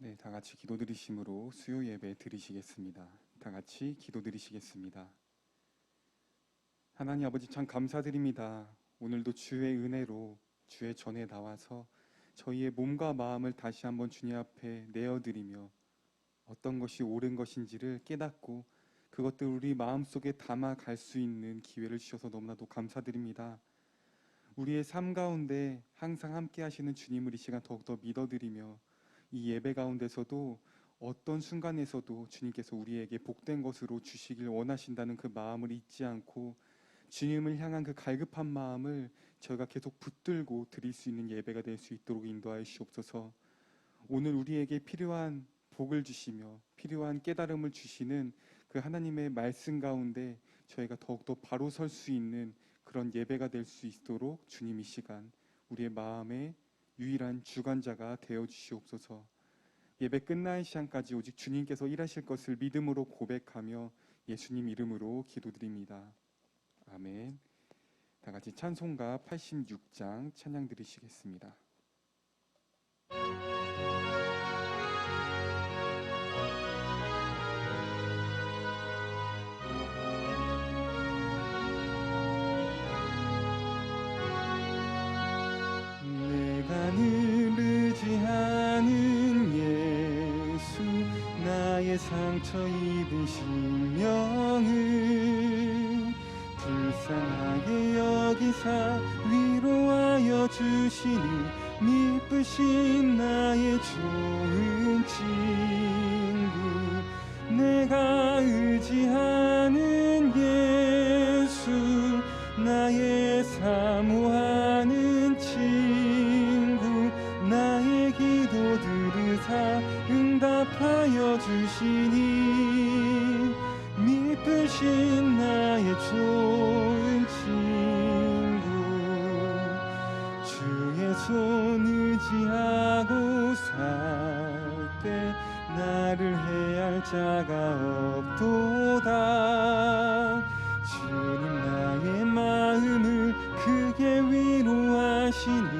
네, 다 같이 기도 드리심으로 수요 예배 드리시겠습니다. 다 같이 기도 드리시겠습니다. 하나님 아버지 참 감사드립니다. 오늘도 주의 은혜로 주의 전에 나와서 저희의 몸과 마음을 다시 한번 주님 앞에 내어드리며 어떤 것이 옳은 것인지를 깨닫고 그것들 우리 마음속에 담아갈 수 있는 기회를 주셔서 너무나도 감사드립니다. 우리의 삶 가운데 항상 함께 하시는 주님을 이 시간 더욱더 믿어드리며 이 예배 가운데서도 어떤 순간에서도 주님께서 우리에게 복된 것으로 주시길 원하신다는 그 마음을 잊지 않고 주님을 향한 그 갈급한 마음을 저희가 계속 붙들고 드릴 수 있는 예배가 될 수 있도록 인도하여 주옵소서. 오늘 우리에게 필요한 복을 주시며 필요한 깨달음을 주시는 그 하나님의 말씀 가운데 저희가 더욱더 바로 설 수 있는 그런 예배가 될 수 있도록 주님 이 시간 우리의 마음의 유일한 주관자가 되어 주시옵소서. 예배 끝나는 시간까지 오직 주님께서 일하실 것을 믿음으로 고백하며 예수님 이름으로 기도드립니다. 아멘. 다 같이 찬송가 86장 찬양 드리시겠습니다. 내가 늘 의지하는 예수 나의 상처 입은 심령을 불쌍하게 여기사 위로하여 주시니 미쁘신 나의 좋은 친구 내가 의지하는 예수 나의 사모하는 친구 나의 기도 들으사 응답하여 주시니 미쁘신 나의 좋은 친구 주의 손 의지하고 살 때 나를 해할 자가 없도다 주님 나의 마음을 크게 위로하시니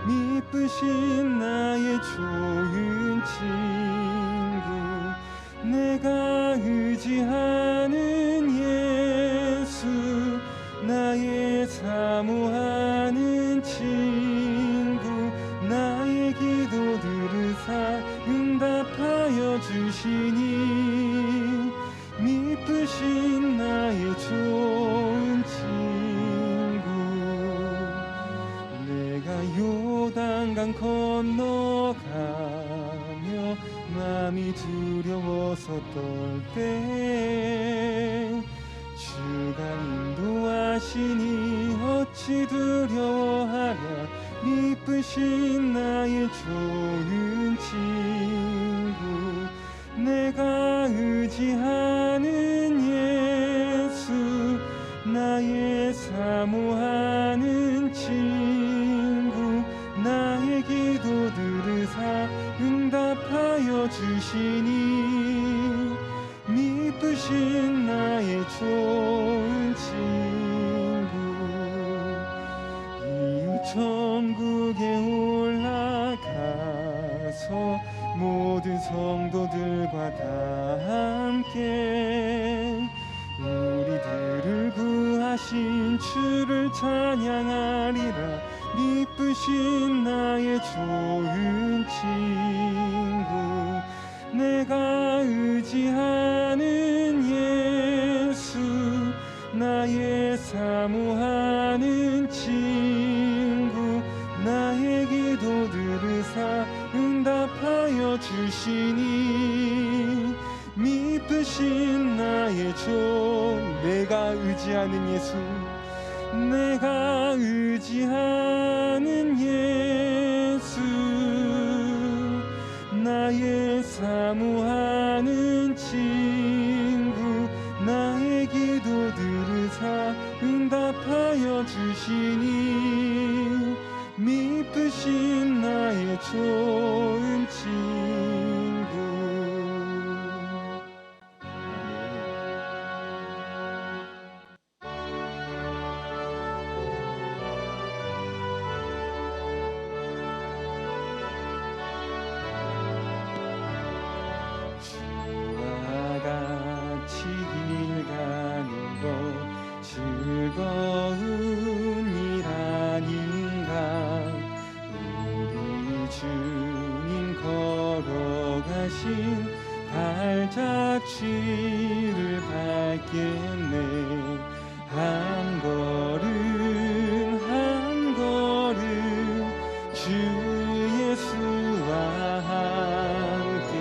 미쁘신 나의 좋은 친구 내가 의지하는 예수 나의 사모하는 친구 나의 기도 들으사 응답하여 주시니 미쁘신 나의 좋은 친구 내가 요단강 건너가며 마음이 두려워서 떨 때 주가 인도하시니 어찌 두려워하랴 미쁘신 나의 좋은 친구 내가 의지하는 예수 나의 사모하는 친구 나의 기도 들으사 응답하여 주시니 미쁘신 나의 좋은 친구 이웃 천국에 올라가서 모든 성도들과 다 함께 우리들을 구하신 주를 찬양하리라 미쁘신 나의 좋은 친구 내가 의지하는 예수 나의 사모하는 친구 나의 기도 들으사 응답하여 주시니 미쁘신 나의 내가 의지하는 예수 내가 의지하는 예수 나의 사모하는 친구 나의 기도 들으사 응답하여 주시니 미쁘신 나의 좋은 친구 주님 걸어가신 발자취를 밟겠네. 한 걸음 한 걸음 주 예수와 함께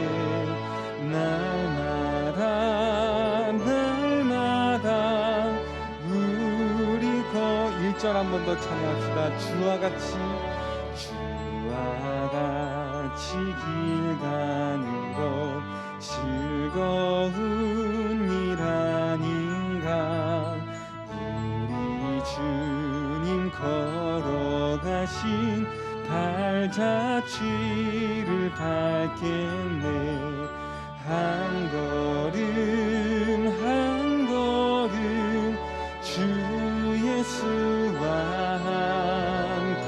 날마다 날마다 우리 1절 한 번 더 찬양합시다. 주와 같이 길 가는 것 즐거운 일 아닌가. 우리 주님 걸어가신 발자취를 밟겠네. 한 걸음 한 걸음 주 예수와 함께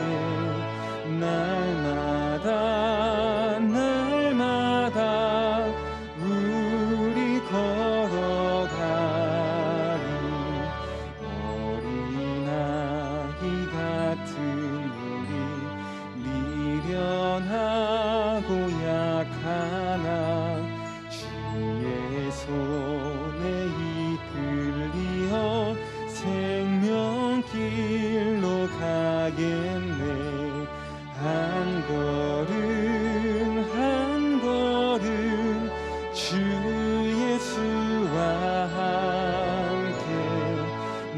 날마다 날마다 우리 걸어가리. 어린아이 같은 우리 미련하고 약하나 주의 손에 이끌리어 생명길로 가겠네. 한 걸음 한 걸음 주 예수와 함께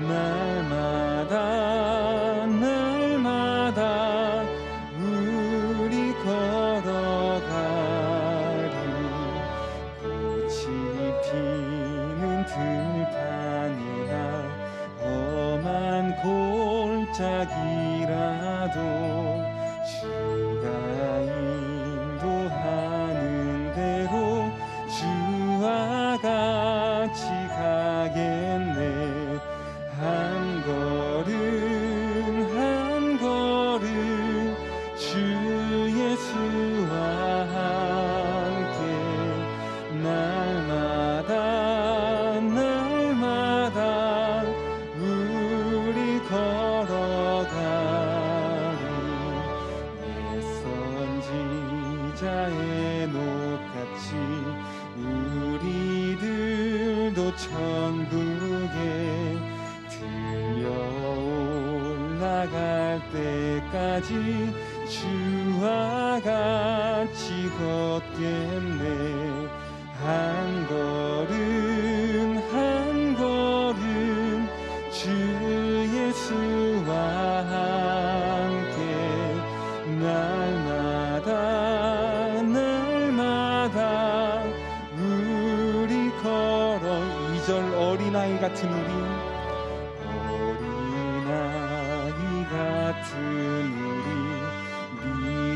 날마다 날마다 우리 걸어가리. 꽃이 피는 들판이나 험한 골짜기라도 주가 인도하는 대로 주와 같이 가겠네. 한 걸음 한 걸음 주 예수와 함께 날마다 날마다 우리 걸어가리. 선지자의 녹같이 우리들도 천국에 들려 올라갈 때까지 주와 같이 걷겠네. 한 걸음 한 걸음 주 예수와 함께 날마다 날마다 우리 걸어. 2절 어린아이 같은 우리 같은 우리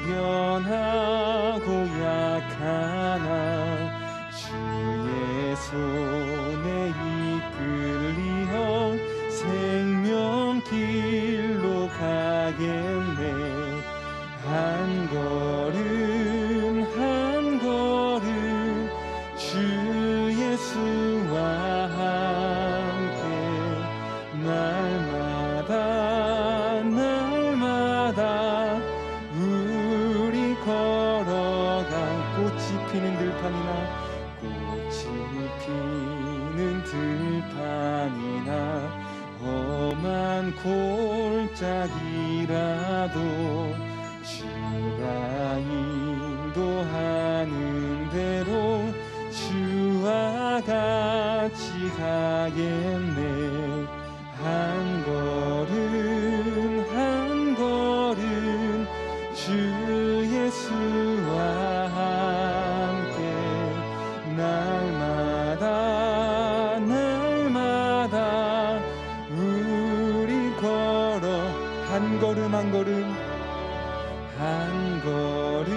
미련하고 약하나 주의 손에 이끌리어 생명길로 가겠네. 한 걸음 한 걸음 주 예수와 함께 날마다 날마다 우리 걸어간. 꽃이 피는 들판이나 꽃이 피는 들판이나 험한 골짜기라도 주가 인도하는 대로 주와 같이 가겠네. 한 걸음 한 걸음 주 예수와 함께 날마다 날마다 우리 걸어. 한 걸음 한 걸음 한 걸음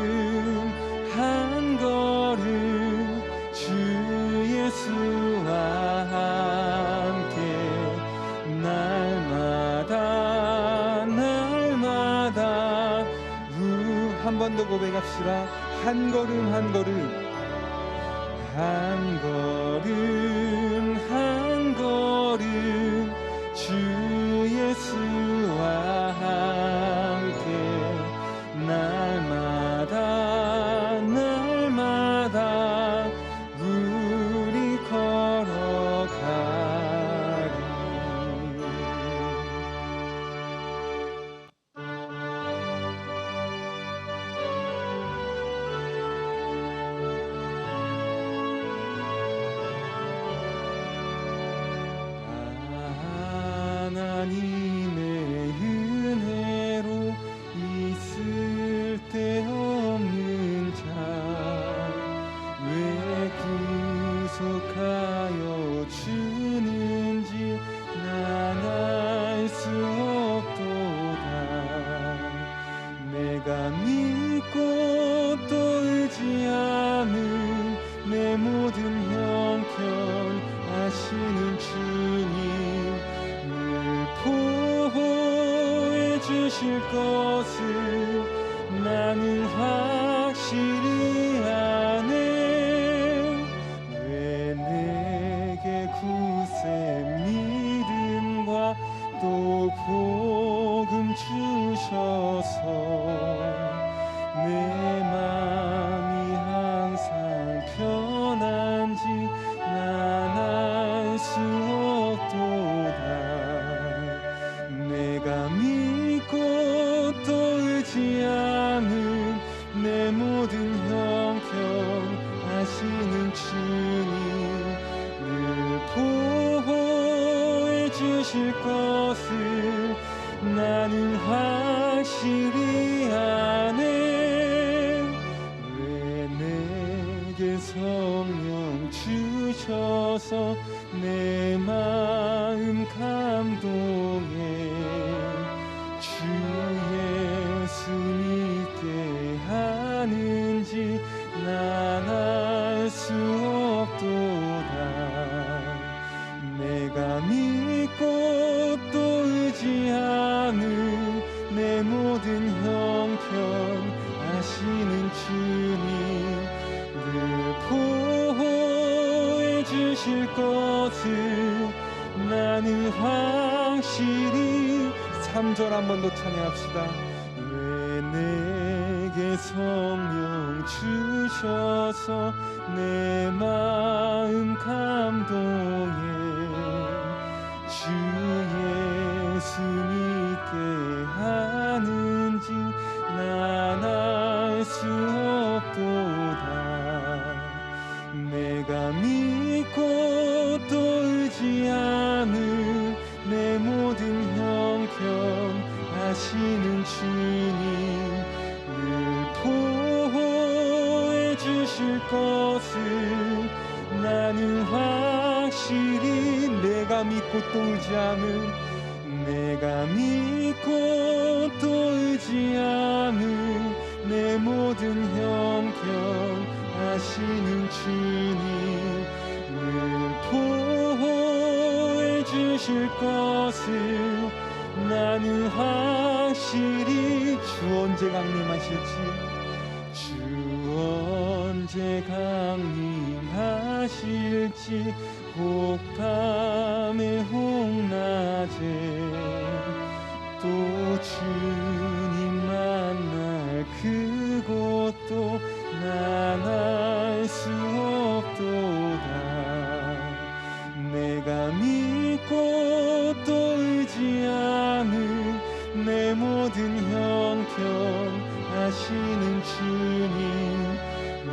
한 걸음 주 예수와 함께 날마다 날마다 한 번 더 고백합시다. 한 걸음 한 걸음 한 걸음 한 걸음 주 예수와 함께 날마다 내 맘이 항상 편한지 난 알 수 없도다. 내가 믿고 또 의지하는 내 모든 형편하시는 주님 늘 보호해 주실 것을 나는 확실히 아네. 왜 내게 성령 주셔서 내 마음 감동해 주 예수 믿게 하는지 난 알 수 없도다. 내가 믿고 또 의지하는 내 모든 형편 아시는 주님 늘 보호해 주실 것을 나는 확실히. 3절 한 번 더 찬양합시다. 왜 내게 성령 주셔서 내 마음 감동해 주 예수 믿게 하는지 난 알 수 없도다. 내가 믿고 또 의지하는 내 모든 형편 아시는 주님 늘 보호해 주실 것을 나는 확실히. 내가 믿고 또 의지하는 내가 믿고 또 의지하는 내 모든 형편 아시는 주님 늘 보호해 주실 것을 나는 확실히. 주 언제 강림하실지 주 언제 강림하실지 혹밤에 혹낮에 또 주님 만날 그곳도 난 알 수 없도다. 내가 믿고 또 의지하는 내 모든 형편 아시는 주님 늘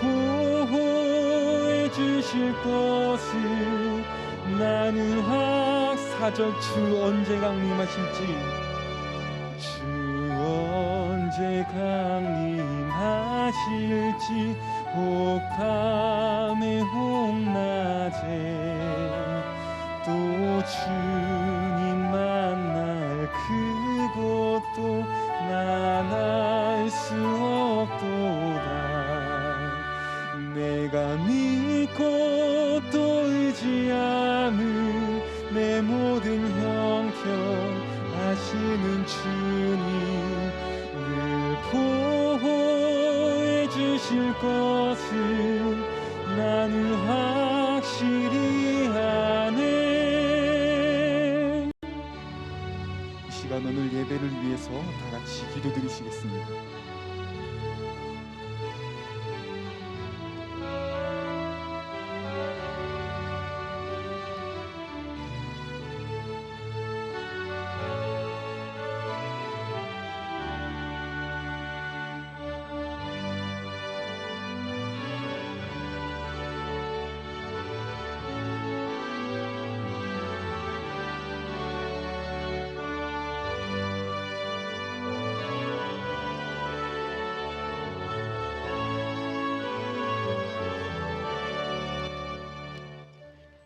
보호해 주실 것을 나는 4절 주 언제 강림하실지 주 언제 강림하실지 혹밤에 혹낮에 또 주님 만날 그곳도 난 알 수 없도다. 내가 믿고 또 의지하는 내 모든 형편 아시는 주님 늘 보호해 주실 것을 나는 확실히 아네. 이 시간 오늘 예배를 위해서 다 같이 기도드리시겠습니다.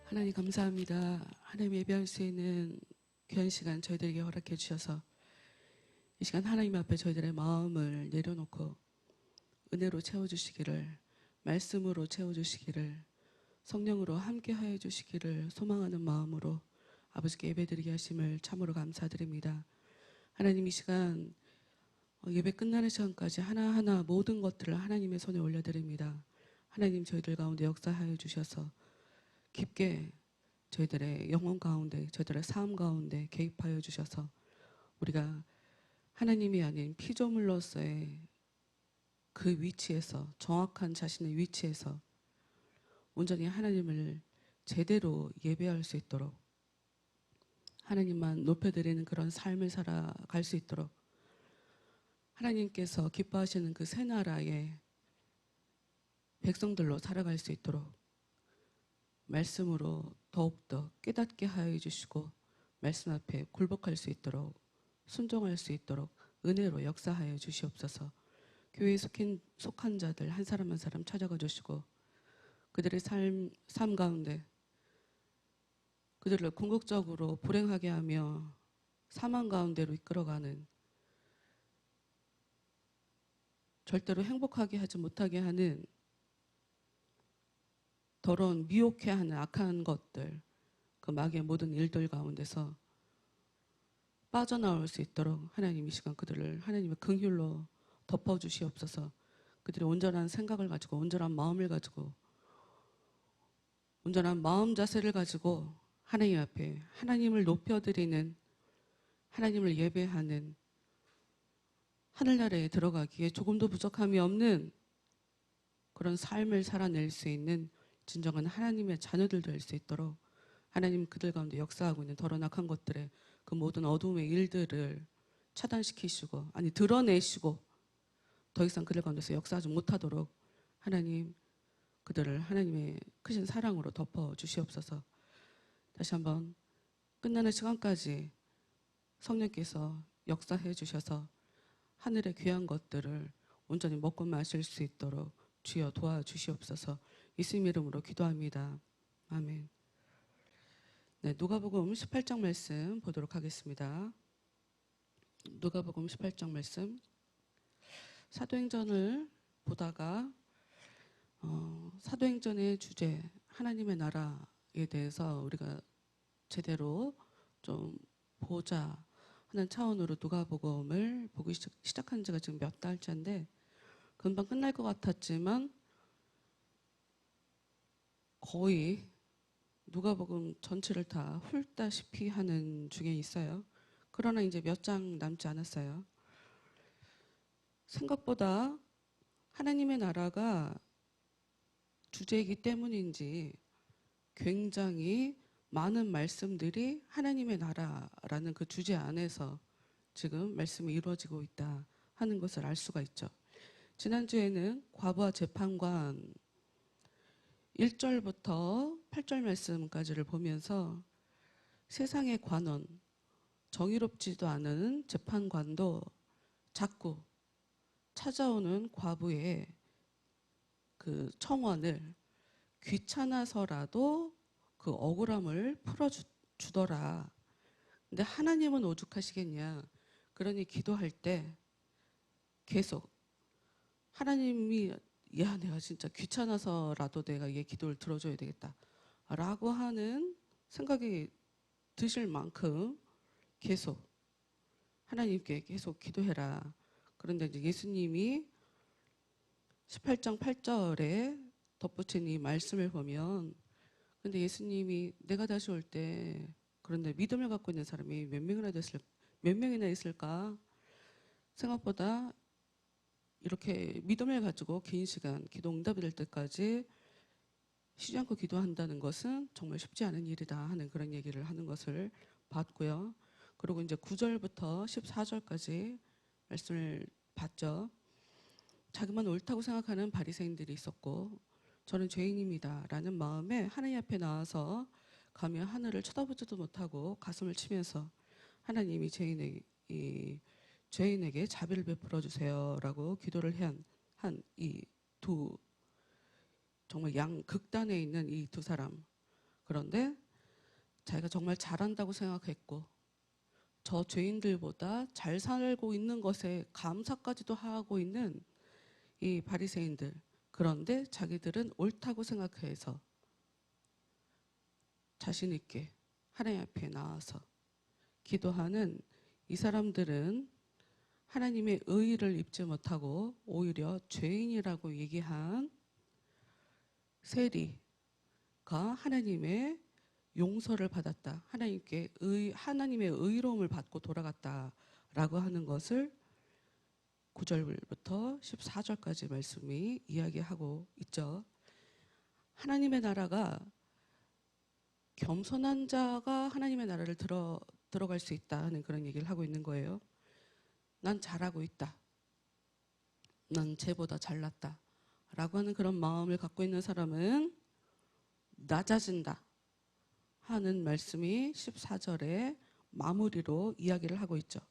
하나님 감사합니다. 하나님 예배할 수 있는 귀한 시간 저희들에게 허락해 주셔서 이 시간 하나님 앞에 저희들의 마음을 내려놓고 은혜로 채워주시기를, 말씀으로 채워주시기를, 성령으로 함께하여 주시기를 소망하는 마음으로 아버지께 예배드리게 하심을 참으로 감사드립니다. 하나님 이 시간 예배 끝나는 시간까지 하나하나 모든 것들을 하나님의 손에 올려드립니다. 하나님 저희들 가운데 역사하여 주셔서 깊게 저희들의 영혼 가운데, 저희들의 삶 가운데 개입하여 주셔서 우리가 하나님이 아닌 피조물로서의 그 위치에서 정확한 자신의 위치에서 온전히 하나님을 제대로 예배할 수 있도록 하나님만 높여드리는 그런 삶을 살아갈 수 있도록 하나님께서 기뻐하시는 그 새 나라의 백성들로 살아갈 수 있도록 말씀으로 더욱더 깨닫게 하여 주시고 말씀 앞에 굴복할 수 있도록 순종할 수 있도록 은혜로 역사하여 주시옵소서. 교회에 속한 자들 한 사람 한 사람 찾아가 주시고 그들의 삶 가운데 그들을 궁극적으로 불행하게 하며 사망 가운데로 이끌어가는 절대로 행복하게 하지 못하게 하는 더러운 미혹해 하는 악한 것들 그 마귀의 모든 일들 가운데서 빠져나올 수 있도록 하나님 이 시간 그들을 하나님의 긍휼로 덮어주시옵소서. 그들의 온전한 생각을 가지고 온전한 마음을 가지고 온전한 마음 자세를 가지고 하나님 앞에 하나님을 높여드리는 하나님을 예배하는 하늘나라에 들어가기에 조금도 부족함이 없는 그런 삶을 살아낼 수 있는 진정한 하나님의 자녀들 될 수 있도록 하나님 그들 가운데 역사하고 있는 더러운 악한 것들의 그 모든 어두움의 일들을 차단시키시고 아니 드러내시고 더 이상 그들 가운데서 역사하지 못하도록 하나님 그들을 하나님의 크신 사랑으로 덮어 주시옵소서. 다시 한번 끝나는 시간까지 성령께서 역사해 주셔서 하늘의 귀한 것들을 온전히 먹고 마실 수 있도록 주여 도와주시옵소서. 예수님 이름으로 기도합니다. 아멘. 네, 누가복음 18장 말씀 보도록 하겠습니다. 누가복음 18장 말씀. 사도행전을 보다가 사도행전의 주제 하나님의 나라에 대해서 우리가 제대로 좀 보자 하는 차원으로 누가복음을 보기 시작한 지가 지금 몇 달째인데 금방 끝날 것 같았지만 거의 누가복음 전체를 다 훑다시피 하는 중에 있어요. 그러나 이제 몇 장 남지 않았어요. 생각보다 하나님의 나라가 주제이기 때문인지 굉장히 많은 말씀들이 하나님의 나라라는 그 주제 안에서 지금 말씀이 이루어지고 있다 하는 것을 알 수가 있죠. 지난주에는 과부와 재판관 1절부터 8절 말씀까지를 보면서 세상의 관원, 정의롭지도 않은 재판관도 자꾸 찾아오는 과부의 그 청원을 귀찮아서라도 그 억울함을 풀어주더라. 근데 하나님은 오죽하시겠냐. 그러니 기도할 때 계속 하나님이 야 내가 진짜 귀찮아서라도 내가 얘 기도를 들어줘야 되겠다 라고 하는 생각이 드실 만큼 계속 하나님께 계속 기도해라. 그런데 이제 예수님이 18장 8절에 덧붙인 이 말씀을 보면 근데 예수님이 내가 다시 올 때 그런데 믿음을 갖고 있는 사람이 몇 명이나 있을까? 생각보다 이렇게 믿음을 가지고 긴 시간 기도 응답이 될 때까지 쉬지 않고 기도한다는 것은 정말 쉽지 않은 일이다 하는 그런 얘기를 하는 것을 봤고요. 그리고 이제 9절부터 14절까지 말씀을 봤죠. 자기만 옳다고 생각하는 바리새인들이 있었고 저는 죄인입니다라는 마음에 하나님 앞에 나와서 가며 하늘을 쳐다보지도 못하고 가슴을 치면서 하나님이 죄인에게 자비를 베풀어 주세요라고 기도를 한 이 두 정말 양극단에 있는 이 두 사람. 그런데 자기가 정말 잘한다고 생각했고 저 죄인들보다 잘 살고 있는 것에 감사까지도 하고 있는 이 바리새인들. 그런데 자기들은 옳다고 생각해서 자신 있게 하나님 앞에 나와서 기도하는 이 사람들은 하나님의 의의를 입지 못하고 오히려 죄인이라고 얘기한 세리가 하나님의 용서를 받았다. 하나님의 의로움을 받고 돌아갔다라고 하는 것을 9절부터 14절까지 말씀이 이야기하고 있죠. 하나님의 나라가 겸손한 자가 하나님의 나라를 들어갈 수 있다 하는 그런 얘기를 하고 있는 거예요. 난 잘하고 있다. 난 쟤보다 잘났다. 라고 하는 그런 마음을 갖고 있는 사람은 낮아진다 하는 말씀이 14절에 마무리로 이야기를 하고 있죠.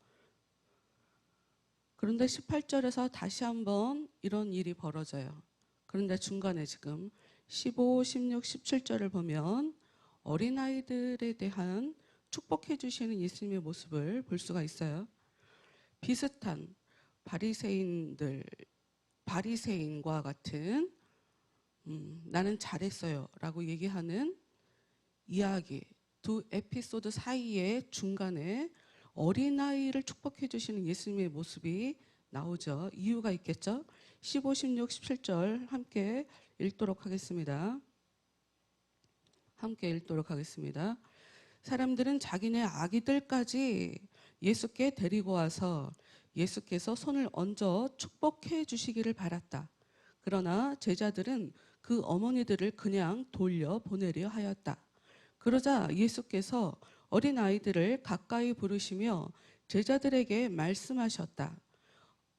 그런데 18절에서 다시 한번 이런 일이 벌어져요. 그런데 중간에 지금 15, 16, 17절을 보면 어린아이들에 대한 축복해 주시는 예수님의 모습을 볼 수가 있어요. 비슷한 바리새인과 같은 나는 잘했어요 라고 얘기하는 이야기, 두 에피소드 사이에 중간에 어린아이를 축복해 주시는 예수님의 모습이 나오죠. 이유가 있겠죠. 15, 16, 17절 함께 읽도록 하겠습니다. 사람들은 자기네 아기들까지 예수께 데리고 와서 예수께서 손을 얹어 축복해 주시기를 바랐다. 그러나 제자들은 그 어머니들을 그냥 돌려 보내려 하였다. 그러자 예수께서 어린아이들을 가까이 부르시며 제자들에게 말씀하셨다.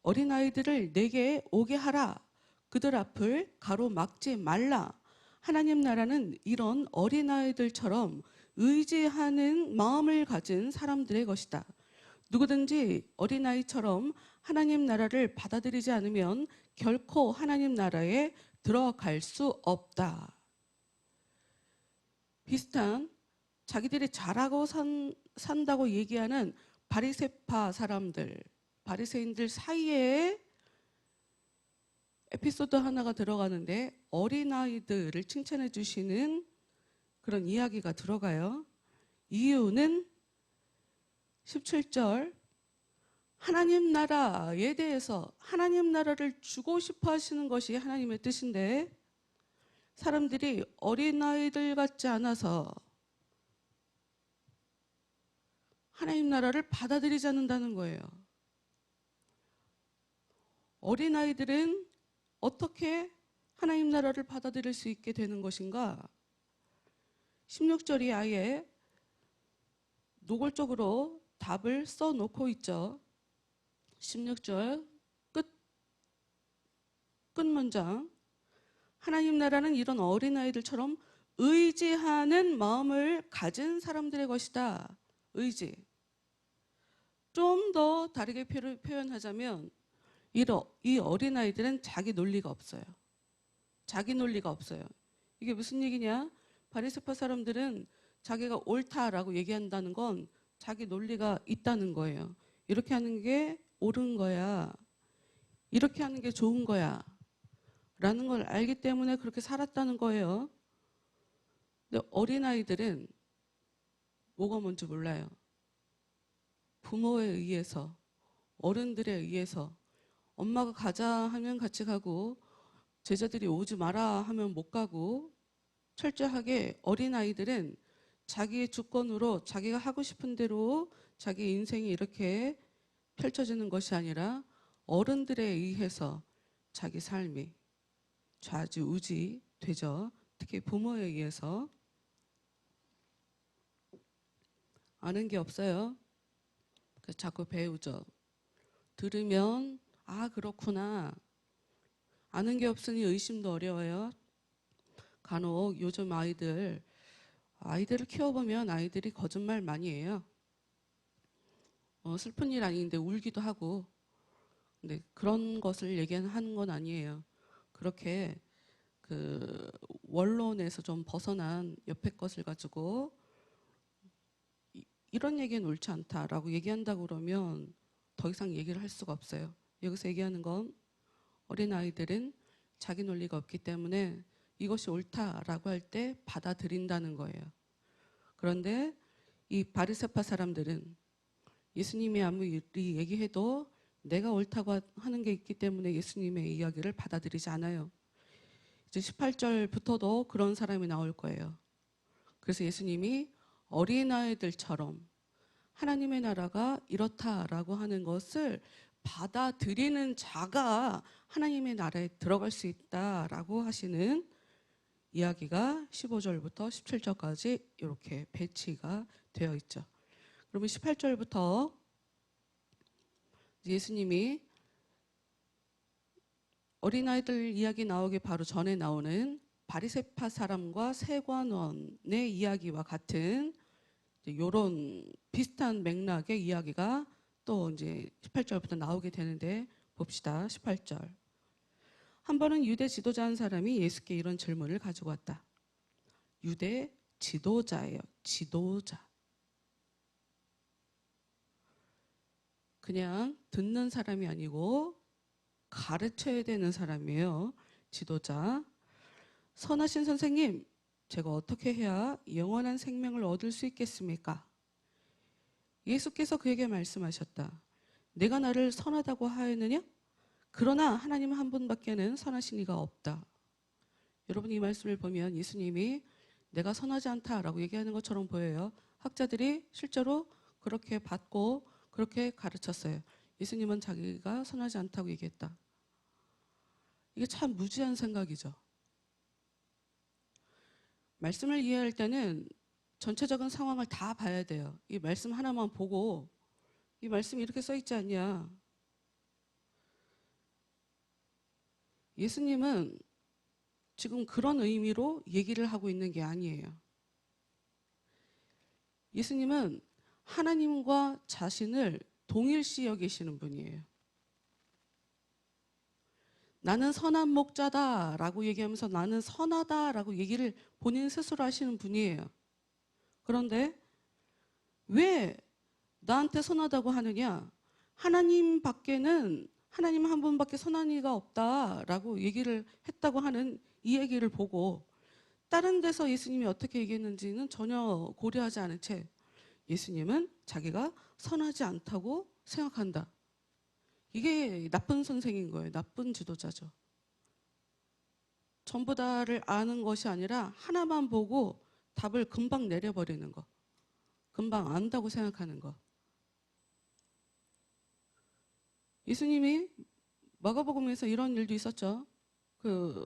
어린아이들을 내게 오게 하라. 그들 앞을 가로막지 말라. 하나님 나라는 이런 어린아이들처럼 의지하는 마음을 가진 사람들의 것이다. 누구든지 어린아이처럼 하나님 나라를 받아들이지 않으면 결코 하나님 나라에 들어갈 수 없다. 비슷한 자기들이 잘하고 산다고 얘기하는 바리새인들 사이에 에피소드 하나가 들어가는데 어린아이들을 칭찬해 주시는 그런 이야기가 들어가요. 이유는 17절 하나님 나라에 대해서 하나님 나라를 주고 싶어 하시는 것이 하나님의 뜻인데 사람들이 어린아이들 같지 않아서 하나님 나라를 받아들이지 않는다는 거예요. 어린아이들은 어떻게 하나님 나라를 받아들일 수 있게 되는 것인가? 16절이 아예 노골적으로 답을 써놓고 있죠. 16절 끝 문장. 하나님 나라는 이런 어린아이들처럼 의지하는 마음을 가진 사람들의 것이다. 의지. 좀 더 다르게 표현하자면 이 어린아이들은 자기 논리가 없어요. 이게 무슨 얘기냐? 바리새파 사람들은 자기가 옳다라고 얘기한다는 건 자기 논리가 있다는 거예요. 이렇게 하는 게 옳은 거야. 이렇게 하는 게 좋은 거야. 라는 걸 알기 때문에 그렇게 살았다는 거예요. 근데 어린아이들은 뭐가 뭔지 몰라요. 부모에 의해서, 어른들에 의해서 엄마가 가자 하면 같이 가고 제자들이 오지 마라 하면 못 가고 철저하게 어린아이들은 자기의 주권으로 자기가 하고 싶은 대로 자기 인생이 이렇게 펼쳐지는 것이 아니라 어른들에 의해서 자기 삶이 좌지우지 되죠. 특히 부모에 의해서. 아는 게 없어요. 자꾸 배우죠. 들으면 아 그렇구나. 아는 게 없으니 의심도 어려워요. 간혹 요즘 아이들을 키워보면 아이들이 거짓말 많이 해요. 슬픈 일 아닌데 울기도 하고. 근데 그런 것을 얘기하는 건 아니에요. 그렇게 그 원론에서 좀 벗어난 옆에 것을 가지고 이런 얘기는 옳지 않다라고 얘기한다고 그러면 더 이상 얘기를 할 수가 없어요. 여기서 얘기하는 건 어린아이들은 자기 논리가 없기 때문에 이것이 옳다라고 할 때 받아들인다는 거예요. 그런데 이 바리새파 사람들은 예수님이 아무리 얘기해도 내가 옳다고 하는 게 있기 때문에 예수님의 이야기를 받아들이지 않아요. 이제 18절부터도 그런 사람이 나올 거예요. 그래서 예수님이 어린아이들처럼 하나님의 나라가 이렇다라고 하는 것을 받아들이는 자가 하나님의 나라에 들어갈 수 있다라고 하시는 이야기가 15절부터 17절까지 이렇게 배치가 되어 있죠. 그러면 18절부터 예수님이 어린아이들 이야기 나오기 바로 전에 나오는 바리새파 사람과 세관원의 이야기와 같은 이런 비슷한 맥락의 이야기가 또 이제 18절부터 나오게 되는데 봅시다. 18절. 한 번은 유대 지도자 한 사람이 예수께 이런 질문을 가지고 왔다. 유대 지도자예요. 지도자. 그냥 듣는 사람이 아니고 가르쳐야 되는 사람이에요. 지도자. 선하신 선생님, 제가 어떻게 해야 영원한 생명을 얻을 수 있겠습니까? 예수께서 그에게 말씀하셨다. 내가 나를 선하다고 하였느냐? 그러나 하나님 한 분밖에는 선하신 이가 없다. 여러분 이 말씀을 보면 예수님이 내가 선하지 않다라고 얘기하는 것처럼 보여요. 학자들이 실제로 그렇게 받고 그렇게 가르쳤어요. 예수님은 자기가 선하지 않다고 얘기했다. 이게 참 무지한 생각이죠. 말씀을 이해할 때는 전체적인 상황을 다 봐야 돼요. 이 말씀 하나만 보고 이 말씀이 이렇게 써 있지 않냐. 예수님은 지금 그런 의미로 얘기를 하고 있는 게 아니에요. 예수님은 하나님과 자신을 동일시 여기시는 분이에요. 나는 선한 목자다라고 얘기하면서 나는 선하다라고 얘기를 본인 스스로 하시는 분이에요. 그런데 왜 나한테 선하다고 하느냐? 하나님 한 분밖에 선한 이가 없다라고 얘기를 했다고 하는 이 얘기를 보고 다른 데서 예수님이 어떻게 얘기했는지는 전혀 고려하지 않은 채 예수님은 자기가 선하지 않다고 생각한다. 이게 나쁜 선생인 거예요. 나쁜 지도자죠. 전부 다를 아는 것이 아니라 하나만 보고 답을 금방 내려버리는 거. 금방 안다고 생각하는 거. 예수님이 마가복음에서 이런 일도 있었죠. 그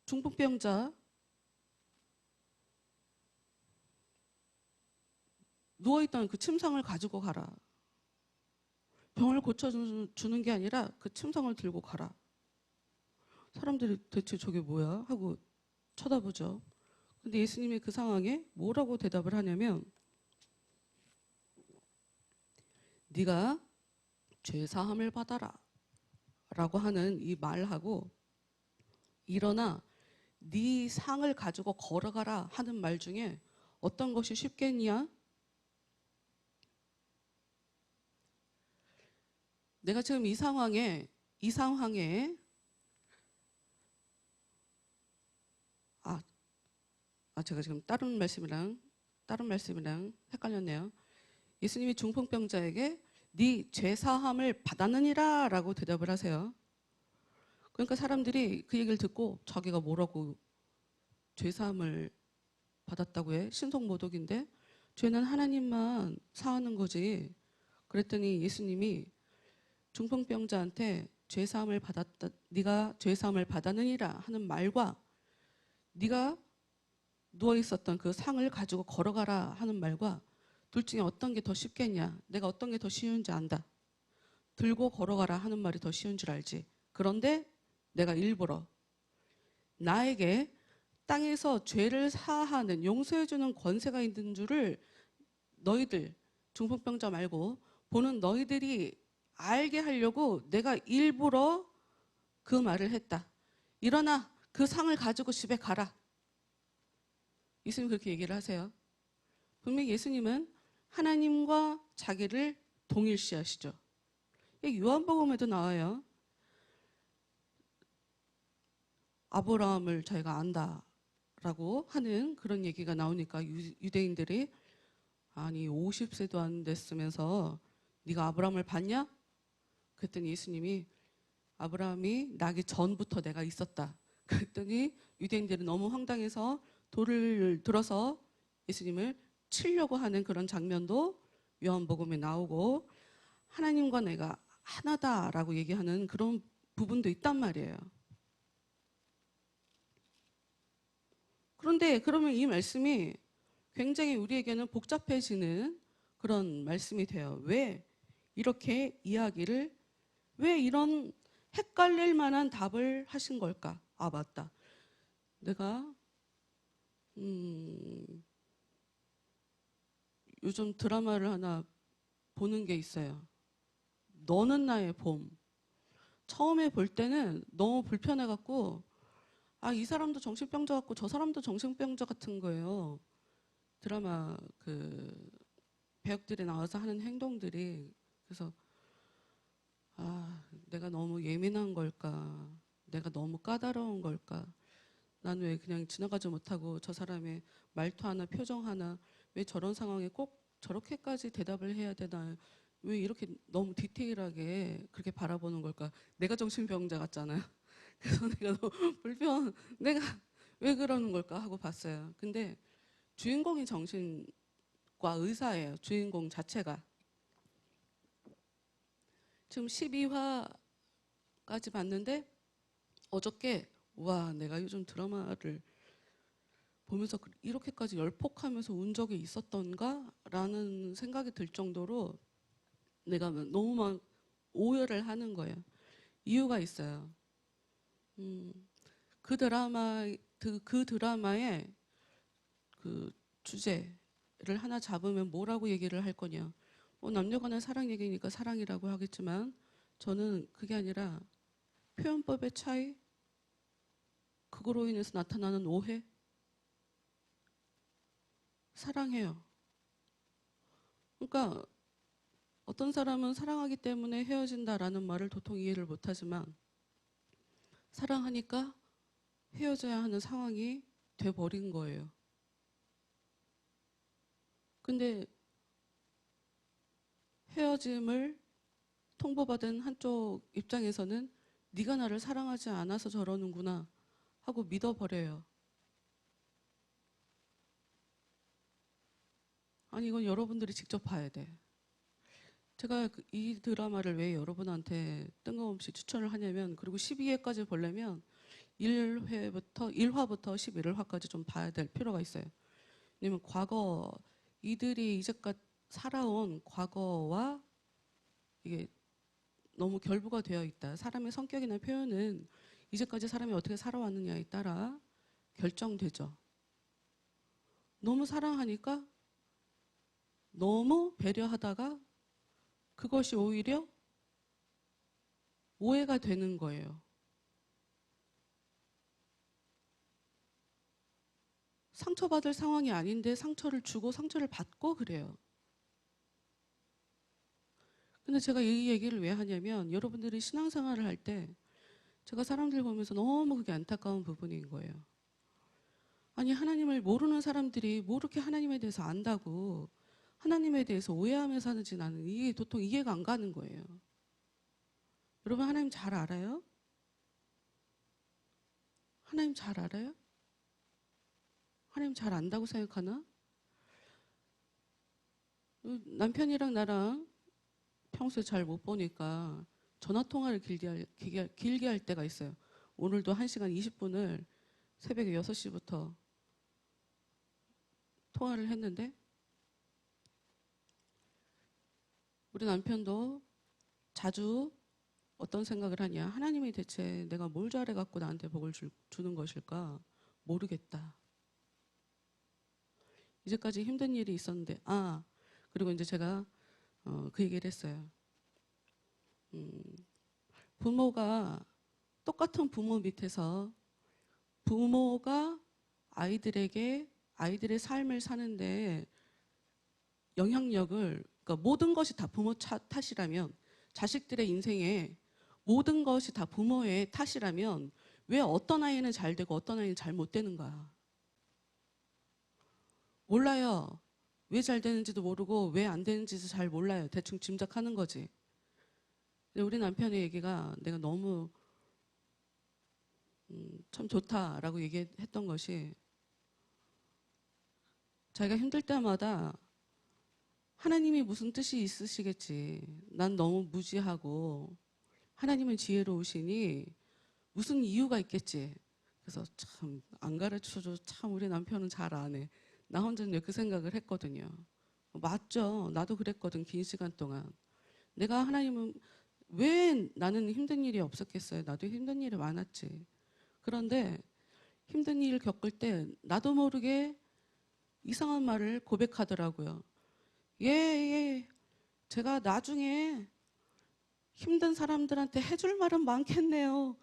중풍병자 누워있던 그 침상을 가지고 가라. 병을 고쳐주는 게 아니라 그 침상을 들고 가라. 사람들이 대체 저게 뭐야? 하고 쳐다보죠. 근데 예수님이 그 상황에 뭐라고 대답을 하냐면 네가 죄사함을 받아라 라고 하는 이 말하고 일어나 네 상을 가지고 걸어가라 하는 말 중에 어떤 것이 쉽겠냐? 내가 지금 이 상황에 제가 지금 다른 말씀이랑 헷갈렸네요. 예수님이 중풍병자에게 네 죄사함을 받았느니라 라고 대답을 하세요. 그러니까 사람들이 그 얘기를 듣고 자기가 뭐라고 죄사함을 받았다고 해? 신성모독인데 죄는 하나님만 사하는 거지. 그랬더니 예수님이 중풍병자한테 네가 죄사함을 받았느니라 하는 말과 네가 누워 있었던 그 상을 가지고 걸어가라 하는 말과 둘 중에 어떤 게 더 쉽겠냐? 내가 어떤 게 더 쉬운지 안다. 들고 걸어가라 하는 말이 더 쉬운 줄 알지. 그런데 내가 일부러 나에게 땅에서 죄를 사하는 용서해주는 권세가 있는 줄을 너희들 중풍병자 말고 보는 너희들이 알게 하려고 내가 일부러 그 말을 했다. 일어나 그 상을 가지고 집에 가라. 예수님 그렇게 얘기를 하세요. 분명히 예수님은 하나님과 자기를 동일시하시죠. 요한복음에도 나와요. 아브라함을 저희가 안다라고 하는 그런 얘기가 나오니까 유대인들이 아니 50세도 안 됐으면서 네가 아브라함을 봤냐? 그랬더니 예수님이 아브라함이 나기 전부터 내가 있었다. 그랬더니 유대인들은 너무 황당해서 돌을 들어서 예수님을 치려고 하는 그런 장면도 요한복음에 나오고 하나다라고 얘기하는 그런 부분도 있단 말이에요. 그런데 그러면 이 말씀이 굉장히 우리에게는 복잡해지는 그런 말씀이 돼요. 왜 이렇게 이야기를, 왜 이런 헷갈릴 만한 답을 하신 걸까? 아, 맞다. 내가 요즘 드라마를 하나 보는 게 있어요. 너는 나의 봄. 처음에 볼 때는 너무 불편해갖고, 아, 이 사람도 정신병자 같고 저 사람도 정신병자 같은 거예요. 드라마 그 배역들이 나와서 하는 행동들이. 그래서 아, 내가 너무 예민한 걸까? 내가 너무 까다로운 걸까? 난 왜 그냥 지나가지 못하고 저 사람의 말투 하나, 표정 하나, 왜 저런 상황에 꼭 저렇게까지 대답을 해야 되나? 왜 이렇게 너무 디테일하게 그렇게 바라보는 걸까? 내가 정신병자 같잖아요. 그래서 내가 너무 내가 왜 그러는 걸까 하고 봤어요. 근데 주인공이 정신과 의사예요. 주인공 자체가. 지금 12화까지 봤는데 어저께 와, 내가 요즘 드라마를 보면서 이렇게까지 열폭하면서 운 적이 있었던가? 라는 생각이 들 정도로 내가 너무 막 오열을 하는 거예요. 이유가 있어요. 그 드라마의 그 주제를 하나 잡으면 뭐라고 얘기를 할 거냐. 남녀간의 사랑 얘기니까 사랑이라고 하겠지만 저는 그게 아니라 표현법의 차이, 그거로 인해서 나타나는 오해, 사랑해요. 그러니까 어떤 사람은 사랑하기 때문에 헤어진다라는 말을 도통 이해를 못하지만 사랑하니까 헤어져야 하는 상황이 돼버린 거예요. 근데 헤어짐을 통보받은 한쪽 입장에서는 네가 나를 사랑하지 않아서 저러는구나 하고 믿어버려요. 아니, 이건 여러분들이 직접 봐야 돼. 제가 이 드라마를 왜 여러분한테 뜬금없이 추천을 하냐면, 그리고 12회까지 보려면 1화부터 11화까지 좀 봐야 될 필요가 있어요. 왜냐면 이들이 이제까지 살아온 과거와 이게 너무 결부가 되어 있다. 사람의 성격이나 표현은 이제까지 사람이 어떻게 살아왔느냐에 따라 결정되죠. 너무 사랑하니까 너무 배려하다가 그것이 오히려 오해가 되는 거예요. 상처받을 상황이 아닌데 상처를 주고 상처를 받고 그래요. 근데 제가 이 얘기를 왜 하냐면 여러분들이 신앙생활을 할 때 제가 사람들 보면서 너무 그게 안타까운 부분인 거예요. 아니, 하나님을 모르는 사람들이 뭐 이렇게 하나님에 대해서 안다고 하나님에 대해서 오해하며 사는지 나는 이게 도통 이해가 안 가는 거예요. 여러분, 하나님 잘 알아요? 하나님 잘 알아요? 하나님 잘 안다고 생각하나? 남편이랑 나랑 평소에 잘 못 보니까 전화 통화를 길게 할 때가 있어요. 오늘도 1시간 20분을 새벽에 6시부터 통화를 했는데 우리 남편도 자주 어떤 생각을 하냐. 하나님이 대체 내가 뭘 잘해갖고 나한테 복을 주는 것일까? 모르겠다. 이제까지 힘든 일이 있었는데, 그리고 이제 제가 그 얘기를 했어요. 부모가 똑같은 부모 밑에서 부모가 아이들의 삶을 사는데 영향력을, 그러니까 모든 것이 다 부모 탓이라면, 자식들의 인생에 모든 것이 다 부모의 탓이라면 왜 어떤 아이는 잘 되고 어떤 아이는 잘 못 되는가? 몰라요. 왜 잘 되는지도 모르고 왜 안 되는지도 잘 몰라요. 대충 짐작하는 거지. 근데 우리 남편의 얘기가 내가 너무 참 좋다라고 얘기했던 것이, 자기가 힘들 때마다 하나님이 무슨 뜻이 있으시겠지. 난 너무 무지하고 하나님은 지혜로우시니 무슨 이유가 있겠지. 그래서 참 안 가르쳐줘. 참 우리 남편은 잘 안 해. 나 혼자는 그 생각을 했거든요. 맞죠. 나도 그랬거든. 긴 시간 동안. 내가 하나님은 왜 나는 힘든 일이 없었겠어요. 나도 힘든 일이 많았지. 그런데 힘든 일을 겪을 때 나도 모르게 이상한 말을 고백하더라고요. 예. 제가 나중에 힘든 사람들한테 해줄 말은 많겠네요.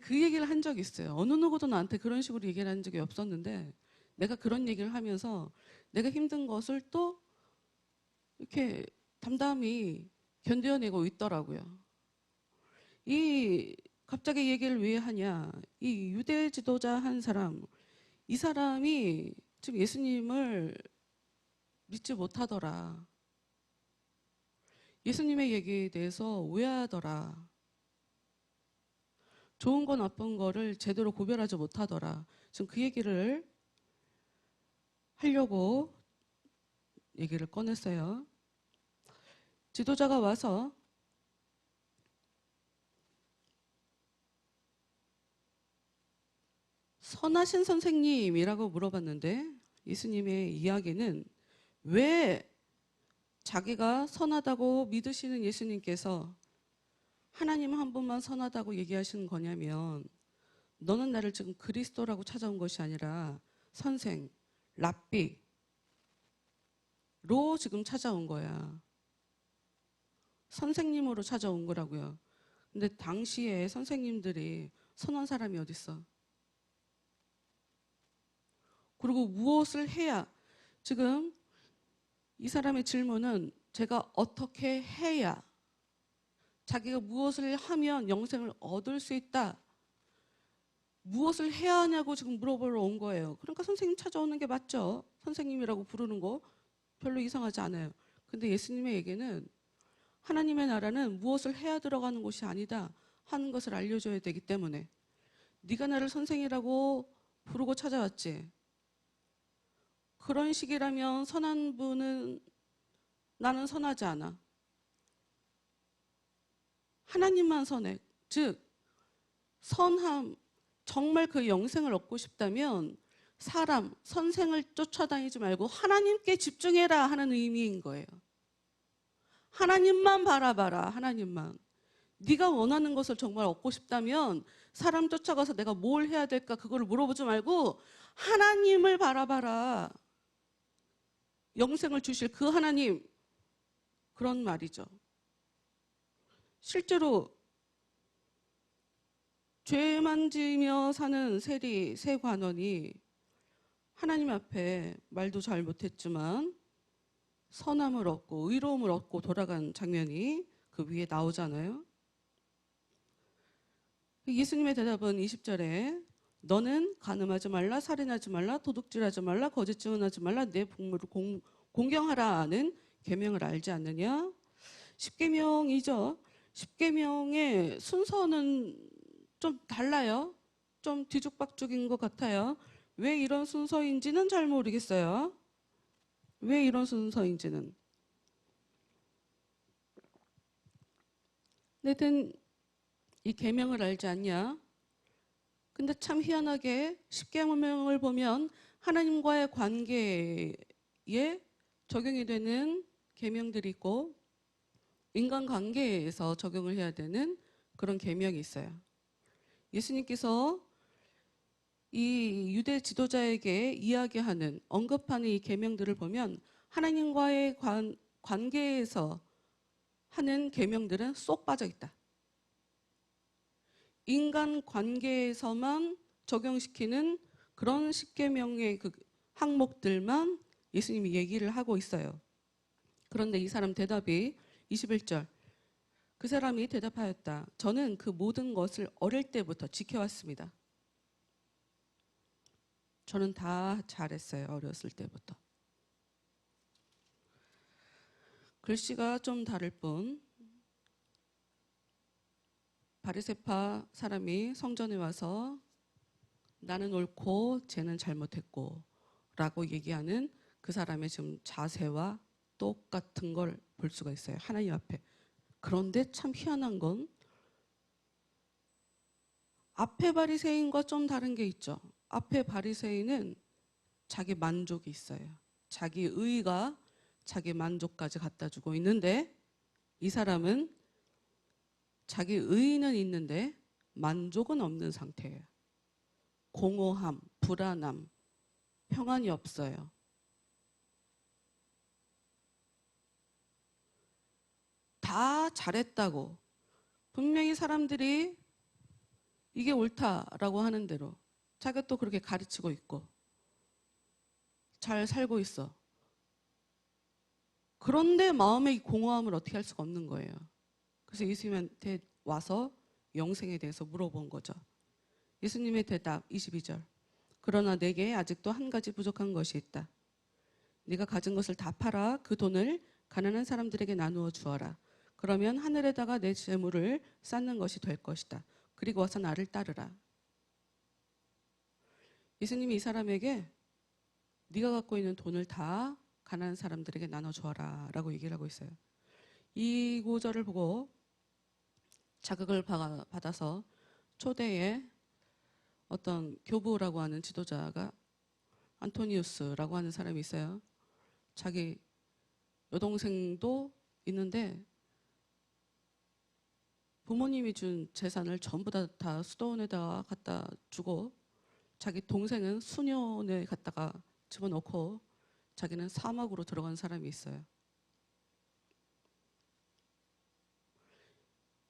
그 얘기를 한 적이 있어요. 어느 누구도 나한테 그런 식으로 얘기를 한 적이 없었는데 내가 그런 얘기를 하면서 내가 힘든 것을 또 이렇게 담담히 견뎌내고 있더라고요. 이 갑자기 얘기를 왜 하냐? 이 유대 지도자 한 사람, 이 사람이 지금 예수님을 믿지 못하더라. 예수님의 얘기에 대해서 오해하더라. 좋은 거 나쁜 거를 제대로 구별하지 못하더라. 지금 그 얘기를 하려고 얘기를 꺼냈어요. 지도자가 와서 선하신 선생님이라고 물어봤는데 예수님의 이야기는 왜 자기가 선하다고 믿으시는 예수님께서 하나님 한 분만 선하다고 얘기하시는 거냐면 너는 나를 지금 그리스도라고 찾아온 것이 아니라 선생, 랍비로 지금 찾아온 거야. 선생님으로 찾아온 거라고요. 근데 당시에 선생님들이 선한 사람이 어딨어? 그리고 무엇을 해야 지금 이 사람의 질문은 제가 어떻게 해야 자기가 무엇을 하면 영생을 얻을 수 있다. 무엇을 해야 하냐고 지금 물어보러 온 거예요. 그러니까 선생님 찾아오는 게 맞죠. 선생님이라고 부르는 거 별로 이상하지 않아요. 근데 예수님의 얘기는 하나님의 나라는 무엇을 해야 들어가는 곳이 아니다 하는 것을 알려줘야 되기 때문에 네가 나를 선생이라고 부르고 찾아왔지. 그런 식이라면 선한 분은 나는 선하지 않아. 하나님만 선해. 즉 선함, 정말 그 영생을 얻고 싶다면 사람, 선생을 쫓아다니지 말고 하나님께 집중해라 하는 의미인 거예요. 하나님만 바라봐라. 하나님만. 네가 원하는 것을 정말 얻고 싶다면 사람 쫓아가서 내가 뭘 해야 될까 그거를 물어보지 말고 하나님을 바라봐라. 영생을 주실 그 하나님. 그런 말이죠. 실제로 죄만 지으며 사는 세리, 세관원이 하나님 앞에 말도 잘 못했지만 선함을 얻고 의로움을 얻고 돌아간 장면이 그 위에 나오잖아요. 예수님의 대답은 20절에 너는 간음하지 말라, 살인하지 말라, 도둑질하지 말라, 거짓 증언하지 말라, 내 부모를 공경하라는 계명을 알지 않느냐? 10계명이죠. 10계명의 순서는 좀 달라요. 좀 뒤죽박죽인 것 같아요. 왜 이런 순서인지는 잘 모르겠어요. 왜 이런 순서인지는. 하여튼 이 계명을 알지 않냐? 근데 참 희한하게 10계명을 보면 하나님과의 관계에 적용이 되는 계명들이 있고 인간관계에서 적용을 해야 되는 그런 계명이 있어요. 예수님께서 이 유대 지도자에게 이야기하는 언급하는 이 계명들을 보면 하나님과의 관계에서 하는 계명들은 쏙 빠져 있다. 인간 관계에서만 적용시키는 그런 10계명의 그 항목들만 예수님이 얘기를 하고 있어요. 그런데 이 사람 대답이 21절 그 사람이 대답하였다. 저는 그 모든 것을 어릴 때부터 지켜왔습니다. 저는 다 잘했어요. 어렸을 때부터. 글씨가 좀 다를 뿐 바리새파 사람이 성전에 와서 나는 옳고 쟤는 잘못했고 라고 얘기하는 그 사람의 지금 자세와 똑같은 걸 볼 수가 있어요. 하나님 앞에. 그런데 참 희한한 건 앞에 바리새인과 좀 다른 게 있죠. 앞에 바리새인은 자기 만족이 있어요. 자기 의가 자기 만족까지 갖다 주고 있는데 이 사람은 자기 의는 있는데 만족은 없는 상태예요. 공허함, 불안함, 평안이 없어요. 다 잘했다고 분명히 사람들이 이게 옳다라고 하는 대로 자기가 또 그렇게 가르치고 있고 잘 살고 있어. 그런데 마음의 이 공허함을 어떻게 할 수가 없는 거예요. 그래서 예수님한테 와서 영생에 대해서 물어본 거죠. 예수님의 대답 22절. 그러나 내게 아직도 한 가지 부족한 것이 있다. 네가 가진 것을 다 팔아 그 돈을 가난한 사람들에게 나누어 주어라. 그러면 하늘에다가 내 재물을 쌓는 것이 될 것이다. 그리고 와서 나를 따르라. 예수님이 이 사람에게 네가 갖고 있는 돈을 다 가난한 사람들에게 나눠주어라 라고 얘기를 하고 있어요. 이 구절을 보고 자극을 받아서 초대에 어떤 교부라고 하는 지도자가 안토니우스라고 하는 사람이 있어요. 자기 여동생도 있는데 부모님이 준 재산을 전부 다 수도원에다가 갖다 주고 자기 동생은 수녀원에 갖다가 집어넣고 자기는 사막으로 들어간 사람이 있어요.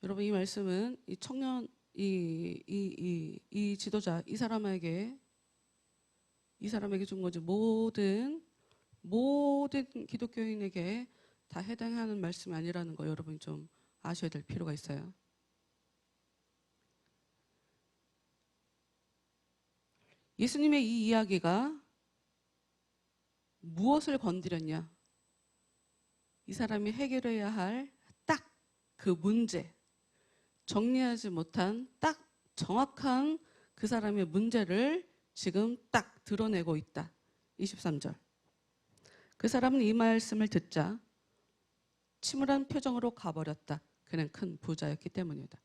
여러분 이 말씀은 이 청년 이 지도자 이 사람에게 준 거지 모든 기독교인에게 다 해당하는 말씀이 아니라는 거 여러분 좀 아셔야 될 필요가 있어요. 예수님의 이 이야기가 무엇을 건드렸냐? 이 사람이 해결해야 할 딱 그 문제, 정리하지 못한 딱 정확한 그 사람의 문제를 지금 딱 드러내고 있다. 23절. 그 사람은 이 말씀을 듣자 침울한 표정으로 가버렸다. 그는 큰 부자였기 때문이다.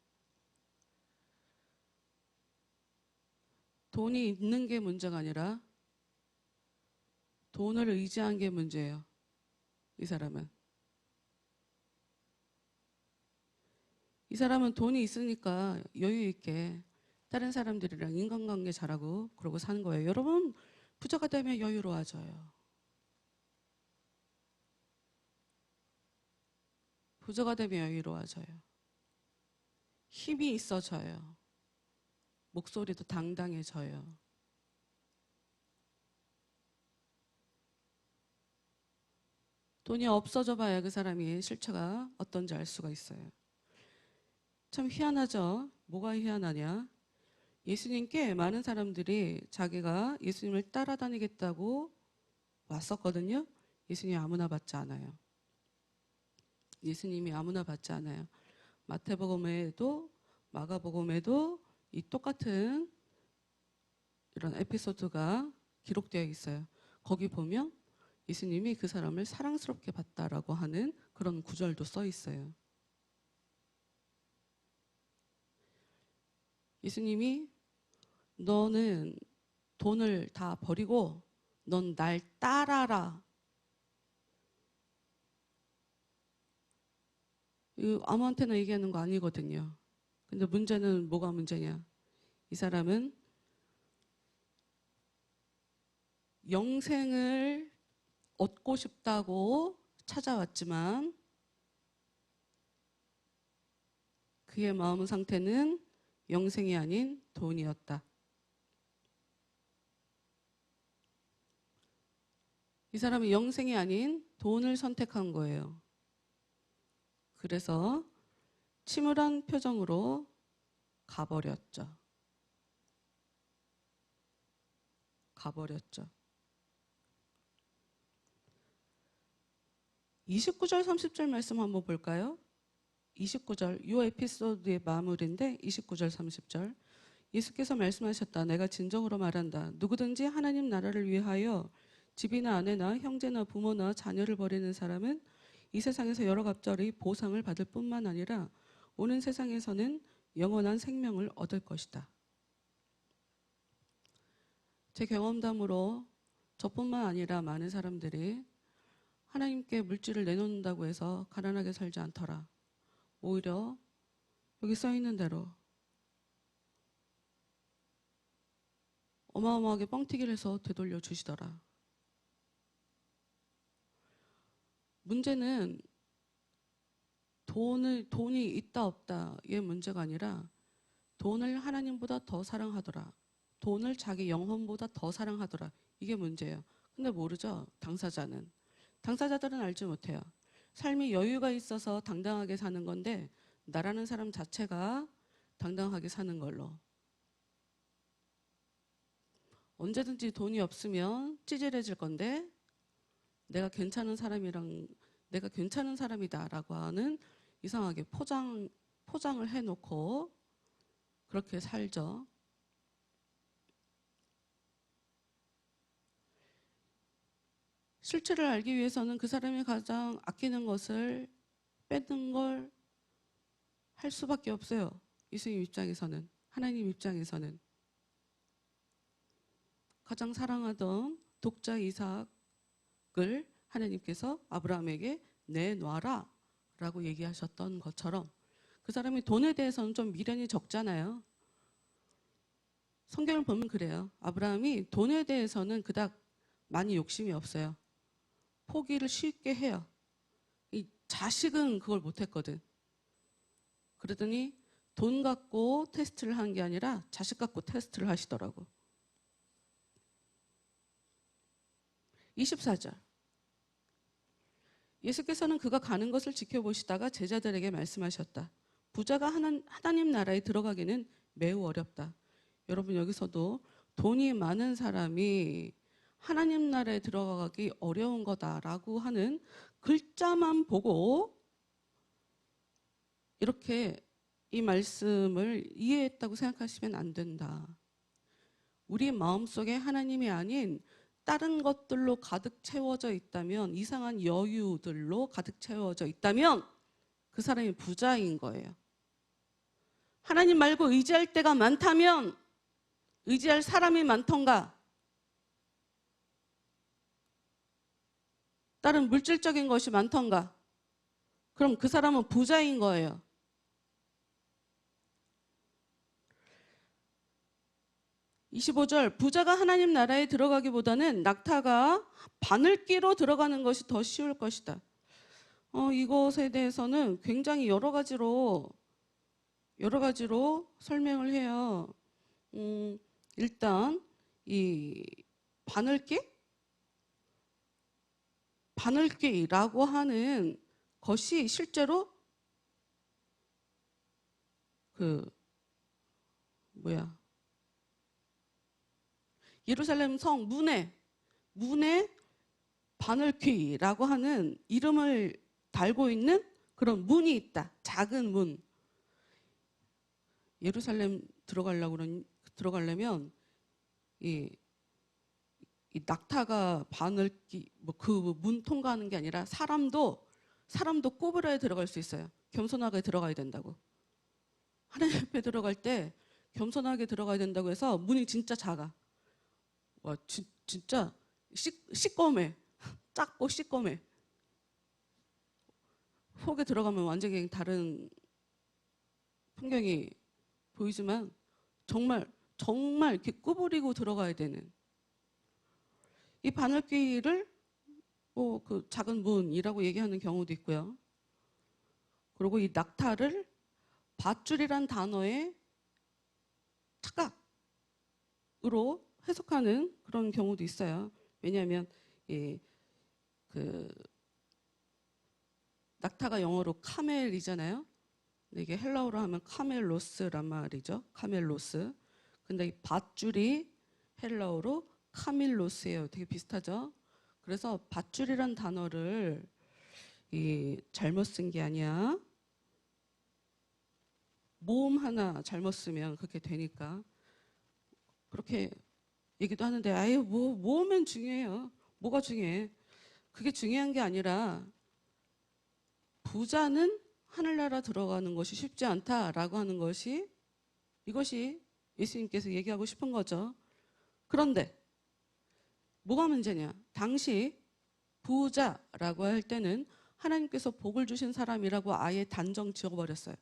돈이 있는 게 문제가 아니라 돈을 의지한 게 문제예요. 이 사람은. 이 사람은 돈이 있으니까 여유 있게 다른 사람들이랑 인간관계 잘하고 그러고 사는 거예요. 여러분 부자가 되면 여유로워져요. 부자가 되면 여유로워져요. 힘이 있어져요. 목소리도 당당해져요. 돈이 없어져 봐야 그 사람이 실체가 어떤지 알 수가 있어요. 참 희한하죠? 뭐가 희한하냐? 예수님께 많은 사람들이 자기가 예수님을 따라다니겠다고 왔었거든요. 예수님이 아무나 받지 않아요. 예수님이 아무나 받지 않아요. 마태복음에도 마가복음에도 이 똑같은 이런 에피소드가 기록되어 있어요. 거기 보면 예수님이 그 사람을 사랑스럽게 봤다라고 하는 그런 구절도 써 있어요. 예수님이 너는 돈을 다 버리고 넌 날 따라라. 이거 아무한테나 얘기하는 거 아니거든요. 근데 문제는 뭐가 문제냐? 이 사람은 영생을 얻고 싶다고 찾아왔지만 그의 마음 상태는 영생이 아닌 돈이었다. 이 사람은 영생이 아닌 돈을 선택한 거예요. 그래서 침울한 표정으로 가버렸죠. 29절 30절 말씀 한번 볼까요? 29절 이 에피소드의 마무리인데 29절 30절 예수께서 말씀하셨다. 내가 진정으로 말한다. 누구든지 하나님 나라를 위하여 집이나 아내나 형제나 부모나 자녀를 버리는 사람은 이 세상에서 여러 갑절의 보상을 받을 뿐만 아니라 오는 세상에서는 영원한 생명을 얻을 것이다. 제 경험담으로 저뿐만 아니라 많은 사람들이 하나님께 물질을 내놓는다고 해서 가난하게 살지 않더라. 오히려 여기 써 있는 대로 어마어마하게 뻥튀기를 해서 되돌려 주시더라. 문제는 돈이 있다 없다의 문제가 아니라 돈을 하나님보다 더 사랑하더라. 돈을 자기 영혼보다 더 사랑하더라. 이게 문제예요. 근데 모르죠. 당사자는. 당사자들은 알지 못해요. 삶이 여유가 있어서 당당하게 사는 건데 나라는 사람 자체가 당당하게 사는 걸로. 언제든지 돈이 없으면 찌질해질 건데 내가 괜찮은 사람이다라고 하는 이상하게 포장을 해놓고 그렇게 살죠. 실체를 알기 위해서는 그 사람이 가장 아끼는 것을 뺏는 걸 할 수밖에 없어요. 예수님 입장에서는, 하나님 입장에서는. 가장 사랑하던 독자 이삭을 하나님께서 아브라함에게 내놔라 라고 얘기하셨던 것처럼 그 사람이 돈에 대해서는 좀 미련이 적잖아요. 성경을 보면 그래요. 아브라함이 돈에 대해서는 그닥 많이 욕심이 없어요. 포기를 쉽게 해요. 이 자식은 그걸 못했거든. 그러더니 돈 갖고 테스트를 한 게 아니라 자식 갖고 테스트를 하시더라고. 24절. 예수께서는 그가 가는 것을 지켜보시다가 제자들에게 말씀하셨다. 부자가 하나님 나라에 들어가기는 매우 어렵다. 여러분 여기서도 돈이 많은 사람이 하나님 나라에 들어가기 어려운 거다라고 하는 글자만 보고 이렇게 이 말씀을 이해했다고 생각하시면 안 된다. 우리 마음속에 하나님이 아닌 다른 것들로 가득 채워져 있다면, 이상한 여유들로 가득 채워져 있다면 그 사람이 부자인 거예요. 하나님 말고 의지할 때가 많다면 의지할 사람이 많던가 다른 물질적인 것이 많던가 그럼 그 사람은 부자인 거예요. (25절) 부자가 하나님 나라에 들어가기보다는 낙타가 바늘귀로 들어가는 것이 더 쉬울 것이다. 이것에 대해서는 굉장히 여러 가지로 설명을 해요. 일단 이 바늘귀라고 하는 것이 실제로 예루살렘 성 문에 바늘귀라고 하는 이름을 달고 있는 그런 문이 있다. 작은 문. 예루살렘 들어가려면 이 낙타가 바늘귀 그 문 통과하는 게 아니라 사람도 꼬부라에 들어갈 수 있어요. 겸손하게 들어가야 된다고. 하나님 앞에 들어갈 때 겸손하게 들어가야 된다고 해서 문이 진짜 작아. 와, 진짜 시꺼매. 작고 시꺼매. 속에 들어가면 완전히 다른 풍경이 보이지만 정말 이렇게 구부리고 들어가야 되는 이 바늘귀를 그 작은 문이라고 얘기하는 경우도 있고요. 그리고 이 낙타를 밧줄이란 단어의 착각으로 해석하는 그런 경우도 있어요. 왜냐하면 낙타가 영어로 카멜이잖아요. 근데 이게 헬라어로 하면 카멜로스란 말이죠. 카멜로스. 근데 이 밧줄이 헬라어로 카밀로스예요. 되게 비슷하죠. 그래서 밧줄이란 단어를 잘못 쓴 게 아니야. 모음 하나 잘못 쓰면 그렇게 되니까 그렇게 얘기도 하는데 아예 모으면 중요해요. 뭐가 중요해? 그게 중요한 게 아니라 부자는 하늘나라 들어가는 것이 쉽지 않다라고 하는 것이 이것이 예수님께서 얘기하고 싶은 거죠. 그런데 뭐가 문제냐? 당시 부자라고 할 때는 하나님께서 복을 주신 사람이라고 아예 단정 지어버렸어요.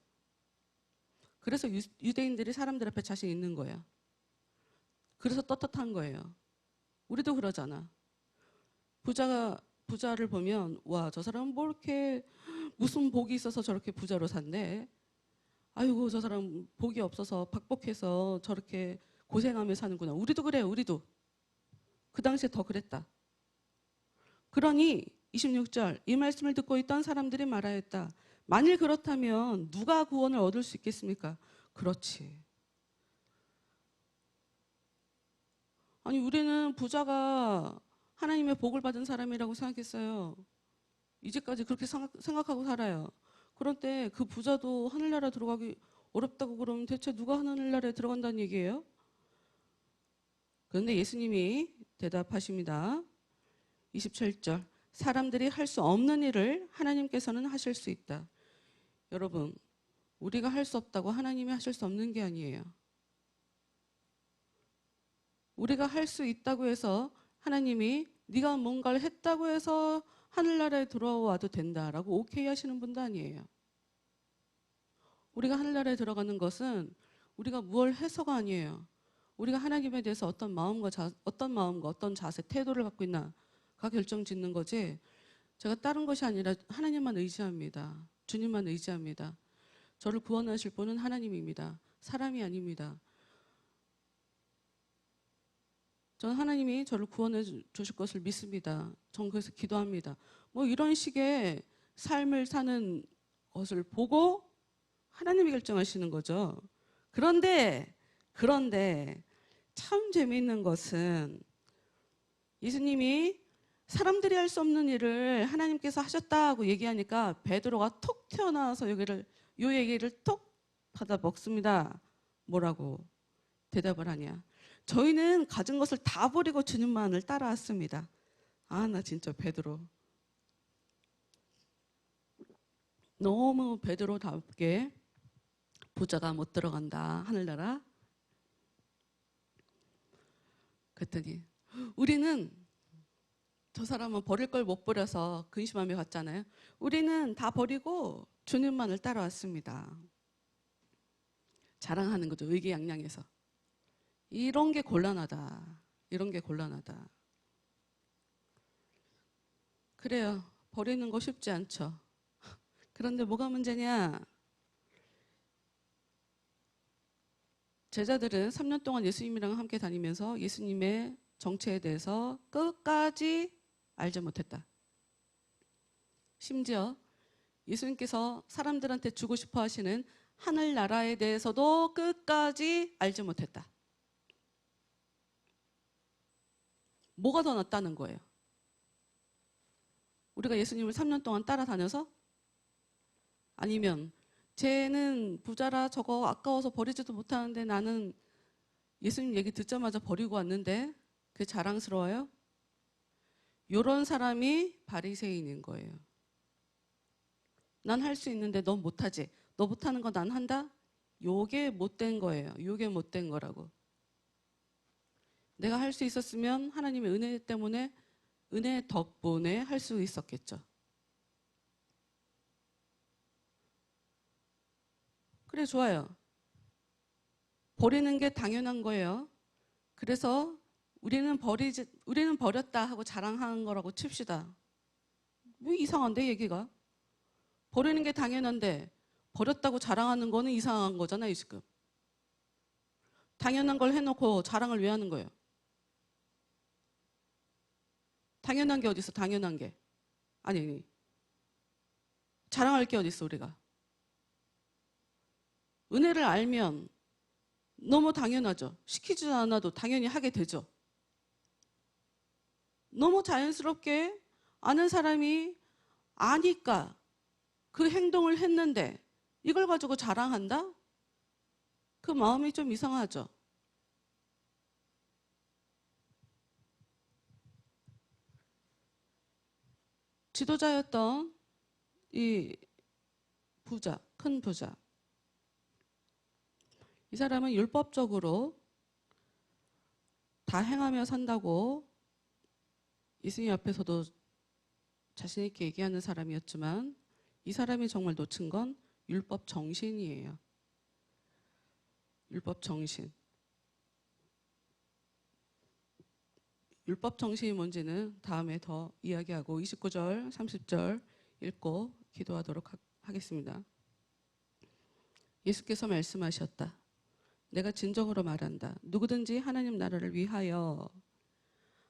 그래서 유대인들이 사람들 앞에 자신 있는 거예요. 그래서 떳떳한 거예요. 우리도 그러잖아. 부자를 보면 와, 저 사람은 뭐 이렇게 무슨 복이 있어서 저렇게 부자로 산대. 아이고, 저 사람 복이 없어서 박복해서 저렇게 고생하며 사는구나. 우리도 그래요. 우리도. 그 당시에 더 그랬다. 그러니 26절 이 말씀을 듣고 있던 사람들이 말하였다. 만일 그렇다면 누가 구원을 얻을 수 있겠습니까? 그렇지. 아니, 우리는 부자가 하나님의 복을 받은 사람이라고 생각했어요. 이제까지 그렇게 생각하고 살아요. 그런데 그 부자도 하늘나라 들어가기 어렵다고 그러면 대체 누가 하늘나라에 들어간다는 얘기예요? 그런데 예수님이 대답하십니다. 27절 사람들이 할 수 없는 일을 하나님께서는 하실 수 있다. 여러분, 우리가 할 수 없다고 하나님이 하실 수 없는 게 아니에요. 우리가 할 수 있다고 해서 하나님이 네가 뭔가를 했다고 해서 하늘나라에 들어와도 된다라고 오케이 하시는 분도 아니에요. 우리가 하늘나라에 들어가는 것은 우리가 뭘 해서가 아니에요. 우리가 하나님에 대해서 어떤 마음과 어떤 자세, 태도를 갖고 있나가 결정짓는 거지. 제가 다른 것이 아니라 하나님만 의지합니다. 주님만 의지합니다. 저를 구원하실 분은 하나님입니다. 사람이 아닙니다. 저는 하나님이 저를 구원해 주실 것을 믿습니다. 전 그래서 기도합니다. 뭐 이런 식의 삶을 사는 것을 보고 하나님이 결정하시는 거죠. 그런데 참 재미있는 것은 예수님이 사람들이 할 수 없는 일을 하나님께서 하셨다고 얘기하니까 베드로가 톡 튀어나와서 요 얘기를 톡 받아 먹습니다. 뭐라고 대답을 하냐? 저희는 가진 것을 다 버리고 주님만을 따라왔습니다. 아, 나 진짜 베드로. 너무 베드로답게 부자가 못 들어간다, 하늘나라. 그랬더니 우리는 저 사람은 버릴 걸 못 버려서 근심하며 갔잖아요. 우리는 다 버리고 주님만을 따라왔습니다. 자랑하는 거죠. 의기양양해서. 이런 게 곤란하다. 이런 게 곤란하다. 그래요. 버리는 거 쉽지 않죠. 그런데 뭐가 문제냐? 제자들은 3년 동안 예수님이랑 함께 다니면서 예수님의 정체에 대해서 끝까지 알지 못했다. 심지어 예수님께서 사람들한테 주고 싶어 하시는 하늘나라에 대해서도 끝까지 알지 못했다. 뭐가 더 낫다는 거예요? 우리가 예수님을 3년 동안 따라다녀서? 아니면 쟤는 부자라 저거 아까워서 버리지도 못하는데 나는 예수님 얘기 듣자마자 버리고 왔는데 그게 자랑스러워요? 이런 사람이 바리새인인 거예요. 난 할 수 있는데 넌 못하지. 너 못하는 거 난 한다? 요게 못된 거예요. 요게 못된 거라고. 내가 할 수 있었으면 하나님의 은혜 때문에, 은혜 덕분에 할 수 있었겠죠. 그래, 좋아요. 버리는 게 당연한 거예요. 그래서 우리는 버렸다 하고 자랑하는 거라고 칩시다. 뭐 이상한데, 얘기가? 버리는 게 당연한데 버렸다고 자랑하는 거는 이상한 거잖아요, 지금. 당연한 걸 해놓고 자랑을 왜 하는 거예요? 당연한 게 어디 있어? 당연한 게. 아니. 자랑할 게 어디 있어, 우리가? 은혜를 알면 너무 당연하죠. 시키지 않아도 당연히 하게 되죠. 너무 자연스럽게 아는 사람이 아니까 그 행동을 했는데 이걸 가지고 자랑한다? 그 마음이 좀 이상하죠. 지도자였던 이 부자, 큰 부자. 이 사람은 율법적으로 다 행하며 산다고 예수님 앞에서도 자신 있게 얘기하는 사람이었지만 이 사람이 정말 놓친 건 율법 정신이에요. 율법 정신. 율법 정신이 뭔지는 다음에 더 이야기하고 29절, 30절 읽고 기도하도록 하겠습니다. 예수께서 말씀하셨다. 내가 진정으로 말한다. 누구든지 하나님 나라를 위하여,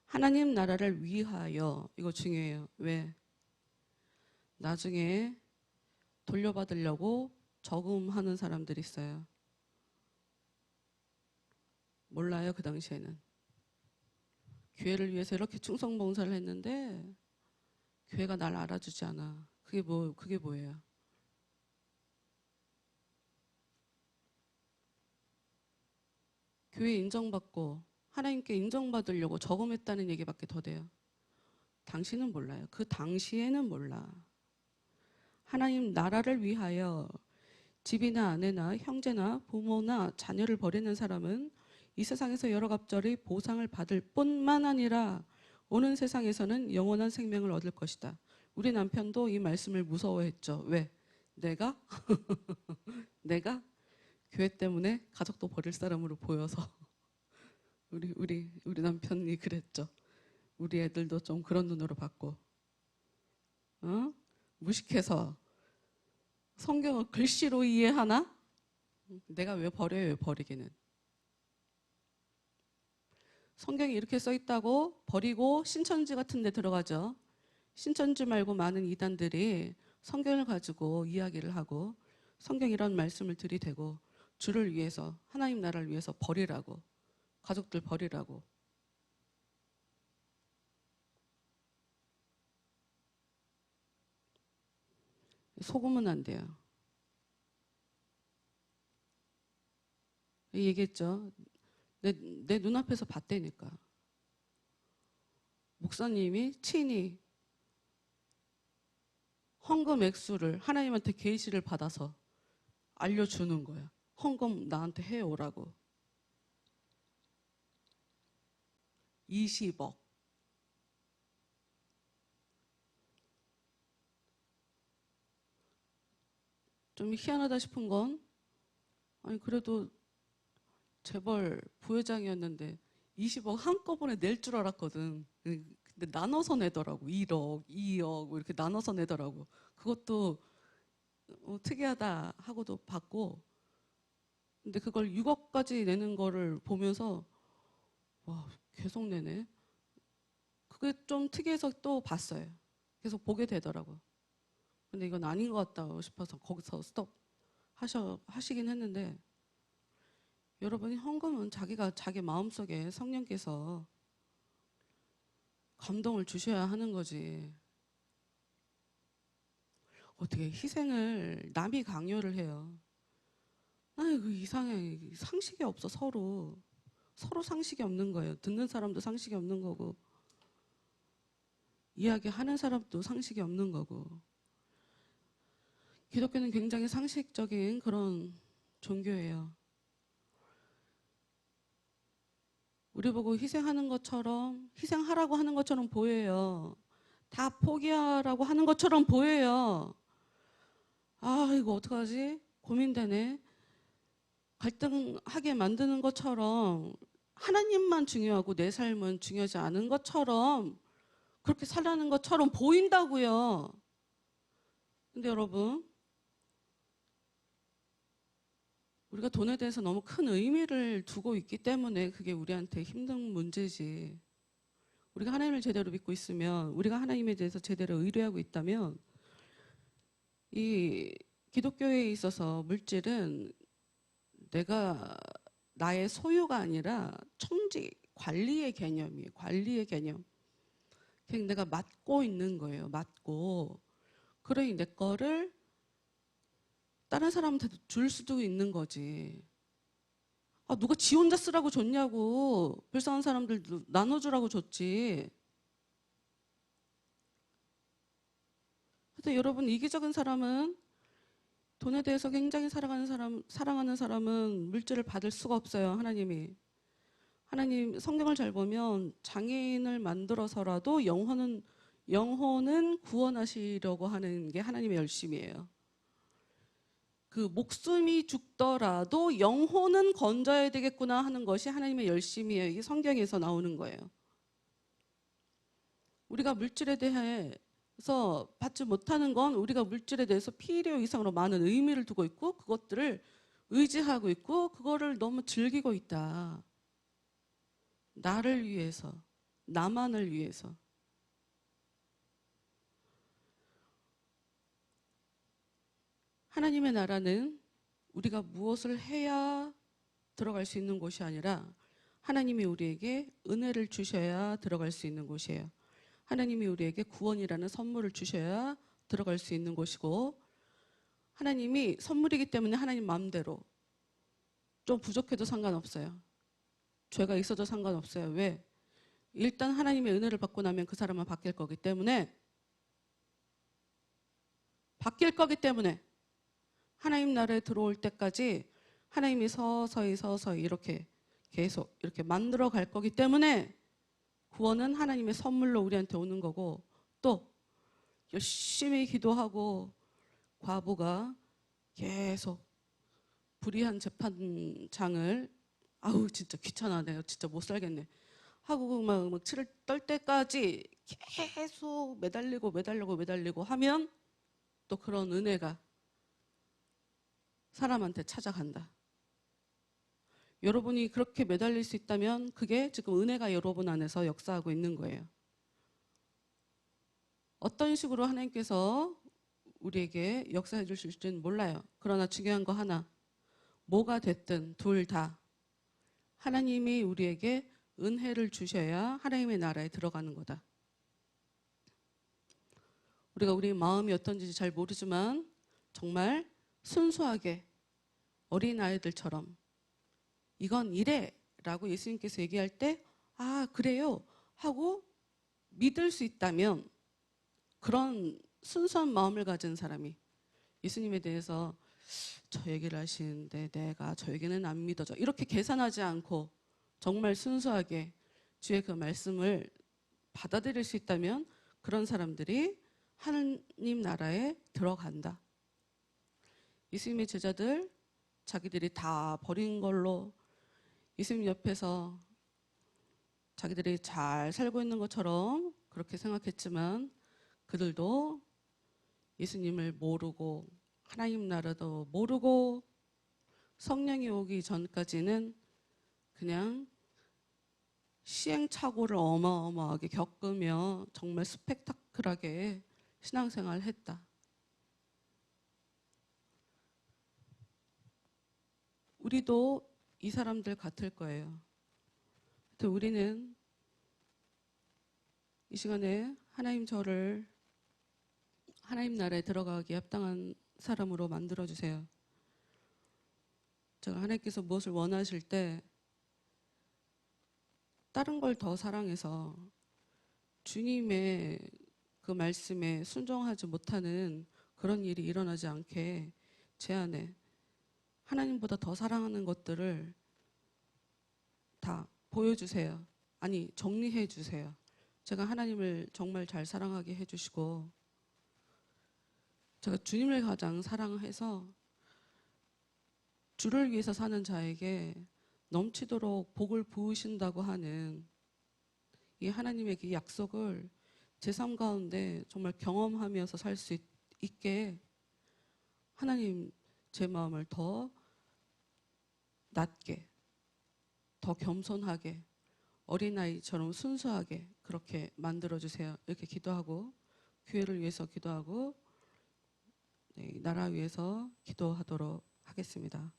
하나님 나라를 위하여, 이거 중요해요. 왜? 나중에 돌려받으려고 저금하는 사람들이 있어요. 몰라요, 그 당시에는. 교회를 위해서 이렇게 충성봉사를 했는데 교회가 날 알아주지 않아. 그게 뭐예요? 교회 인정받고 하나님께 인정받으려고 저금했다는 얘기밖에 더 돼요. 당신은 몰라요. 그 당시에는 몰라. 하나님 나라를 위하여 집이나 아내나 형제나 부모나 자녀를 버리는 사람은 이 세상에서 여러 갑절의 보상을 받을 뿐만 아니라 오는 세상에서는 영원한 생명을 얻을 것이다. 우리 남편도 이 말씀을 무서워했죠. 왜? 내가 교회 때문에 가족도 버릴 사람으로 보여서 우리 남편이 그랬죠. 우리 애들도 좀 그런 눈으로 봤고, 무식해서 성경을 글씨로 이해하나? 내가 왜 버려요? 왜 버리기는? 성경에 이렇게 써 있다고 버리고 신천지 같은 데 들어가죠. 신천지 말고 많은 이단들이 성경을 가지고 이야기를 하고 성경 이런 말씀을 들이대고 주를 위해서, 하나님 나라를 위해서 버리라고, 가족들 버리라고. 속으면 안 돼요. 얘기했죠. 내 눈앞에서 봤다니까. 목사님이 친히 헌금 액수를 하나님한테 계시를 받아서 알려주는 거야. 헌금 나한테 해오라고. 20억. 좀 희한하다 싶은 건, 아니 그래도 재벌 부회장이었는데 20억 한꺼번에 낼 줄 알았거든. 근데 나눠서 내더라고. 1억, 2억 이렇게 나눠서 내더라고. 그것도 특이하다 하고도 받고, 근데 그걸 6억까지 내는 거를 보면서 와, 계속 내네. 그게 좀 특이해서 또 봤어요. 계속 보게 되더라고. 근데 이건 아닌 것 같다 싶어서 거기서 스톱 하시긴 했는데, 여러분이 헌금은 자기 마음속에 성령께서 감동을 주셔야 하는 거지. 어떻게 희생을 남이 강요를 해요. 아이고 이상해. 상식이 없어. 서로 상식이 없는 거예요. 듣는 사람도 상식이 없는 거고 이야기하는 사람도 상식이 없는 거고. 기독교는 굉장히 상식적인 그런 종교예요. 우리 보고 희생하는 것처럼, 희생하라고 하는 것처럼 보여요. 다 포기하라고 하는 것처럼 보여요. 아, 이거 어떡하지? 고민되네. 갈등하게 만드는 것처럼, 하나님만 중요하고 내 삶은 중요하지 않은 것처럼, 그렇게 살라는 것처럼 보인다고요. 근데 여러분, 우리가 돈에 대해서 너무 큰 의미를 두고 있기 때문에 그게 우리한테 힘든 문제지. 우리가 하나님을 제대로 믿고 있으면, 우리가 하나님에 대해서 제대로 의뢰하고 있다면, 이 기독교에 있어서 물질은 나의 소유가 아니라 청지, 관리의 개념이에요. 관리의 개념. 그냥 내가 맡고 있는 거예요. 맡고. 그러니 내 거를 다른 사람한테 줄 수도 있는 거지. 아, 누가 지 혼자 쓰라고 줬냐고. 불쌍한 사람들도 나눠주라고 줬지. 그런데 여러분, 이기적인 사람은, 돈에 대해서 굉장히 사랑하는 사람은 물질을 받을 수가 없어요. 하나님 성경을 잘 보면 장애인을 만들어서라도 영혼은 구원하시려고 하는 게 하나님의 열심이에요. 그 목숨이 죽더라도 영혼은 건져야 되겠구나 하는 것이 하나님의 열심이에요. 이게 성경에서 나오는 거예요. 우리가 물질에 대해서 받지 못하는 건 우리가 물질에 대해서 필요 이상으로 많은 의미를 두고 있고 그것들을 의지하고 있고 그거를 너무 즐기고 있다. 나를 위해서, 나만을 위해서. 하나님의 나라는 우리가 무엇을 해야 들어갈 수 있는 곳이 아니라 하나님이 우리에게 은혜를 주셔야 들어갈 수 있는 곳이에요. 하나님이 우리에게 구원이라는 선물을 주셔야 들어갈 수 있는 곳이고, 하나님이 선물이기 때문에 하나님 마음대로 좀 부족해도 상관없어요. 죄가 있어도 상관없어요. 왜? 일단 하나님의 은혜를 받고 나면 그 사람은 바뀔 거기 때문에 하나님 나라에 들어올 때까지 하나님이 서서히 이렇게 계속 이렇게 만들어 갈 거기 때문에 구원은 하나님의 선물로 우리한테 오는 거고, 또 열심히 기도하고 과부가 계속 불의한 재판장을 진짜 귀찮아, 내가 진짜 못 살겠네 하고 막 치를 떨 때까지 계속 매달리고 하면 또 그런 은혜가 사람한테 찾아간다. 여러분이 그렇게 매달릴 수 있다면 그게 지금 은혜가 여러분 안에서 역사하고 있는 거예요. 어떤 식으로 하나님께서 우리에게 역사해 주실지는 몰라요. 그러나 중요한 거 하나, 뭐가 됐든 둘 다 하나님이 우리에게 은혜를 주셔야 하나님의 나라에 들어가는 거다. 우리가 우리 마음이 어떤지 잘 모르지만 정말 순수하게 어린아이들처럼 이건 이래 라고 예수님께서 얘기할 때 그래요 하고 믿을 수 있다면, 그런 순수한 마음을 가진 사람이 예수님에 대해서 저 얘기를 하시는데 내가 저 얘기는 안 믿어져, 이렇게 계산하지 않고 정말 순수하게 주의 그 말씀을 받아들일 수 있다면 그런 사람들이 하나님 나라에 들어간다. 예수님의 제자들 자기들이 다 버린 걸로 예수님 옆에서 자기들이 잘 살고 있는 것처럼 그렇게 생각했지만 그들도 예수님을 모르고 하나님 나라도 모르고 성령이 오기 전까지는 그냥 시행착오를 어마어마하게 겪으며 정말 스펙타클하게 신앙생활을 했다. 우리도 이 사람들 같을 거예요. 우리는 이 시간에 저를 하나님 나라에 들어가기에 합당한 사람으로 만들어주세요. 제가 하나님께서 무엇을 원하실 때 다른 걸 더 사랑해서 주님의 그 말씀에 순종하지 못하는 그런 일이 일어나지 않게 제 안에 하나님보다 더 사랑하는 것들을 다 보여주세요. 아니, 정리해 주세요. 제가 하나님을 정말 잘 사랑하게 해주시고, 제가 주님을 가장 사랑해서 주를 위해서 사는 자에게 넘치도록 복을 부으신다고 하는 이 하나님의 그 약속을 제 삶 가운데 정말 경험하면서 살 수 있게 하나님, 제 마음을 더 낮게, 더 겸손하게, 어린아이처럼 순수하게 그렇게 만들어주세요. 이렇게 기도하고, 교회를 위해서 기도하고, 나라 위해서 기도하도록 하겠습니다.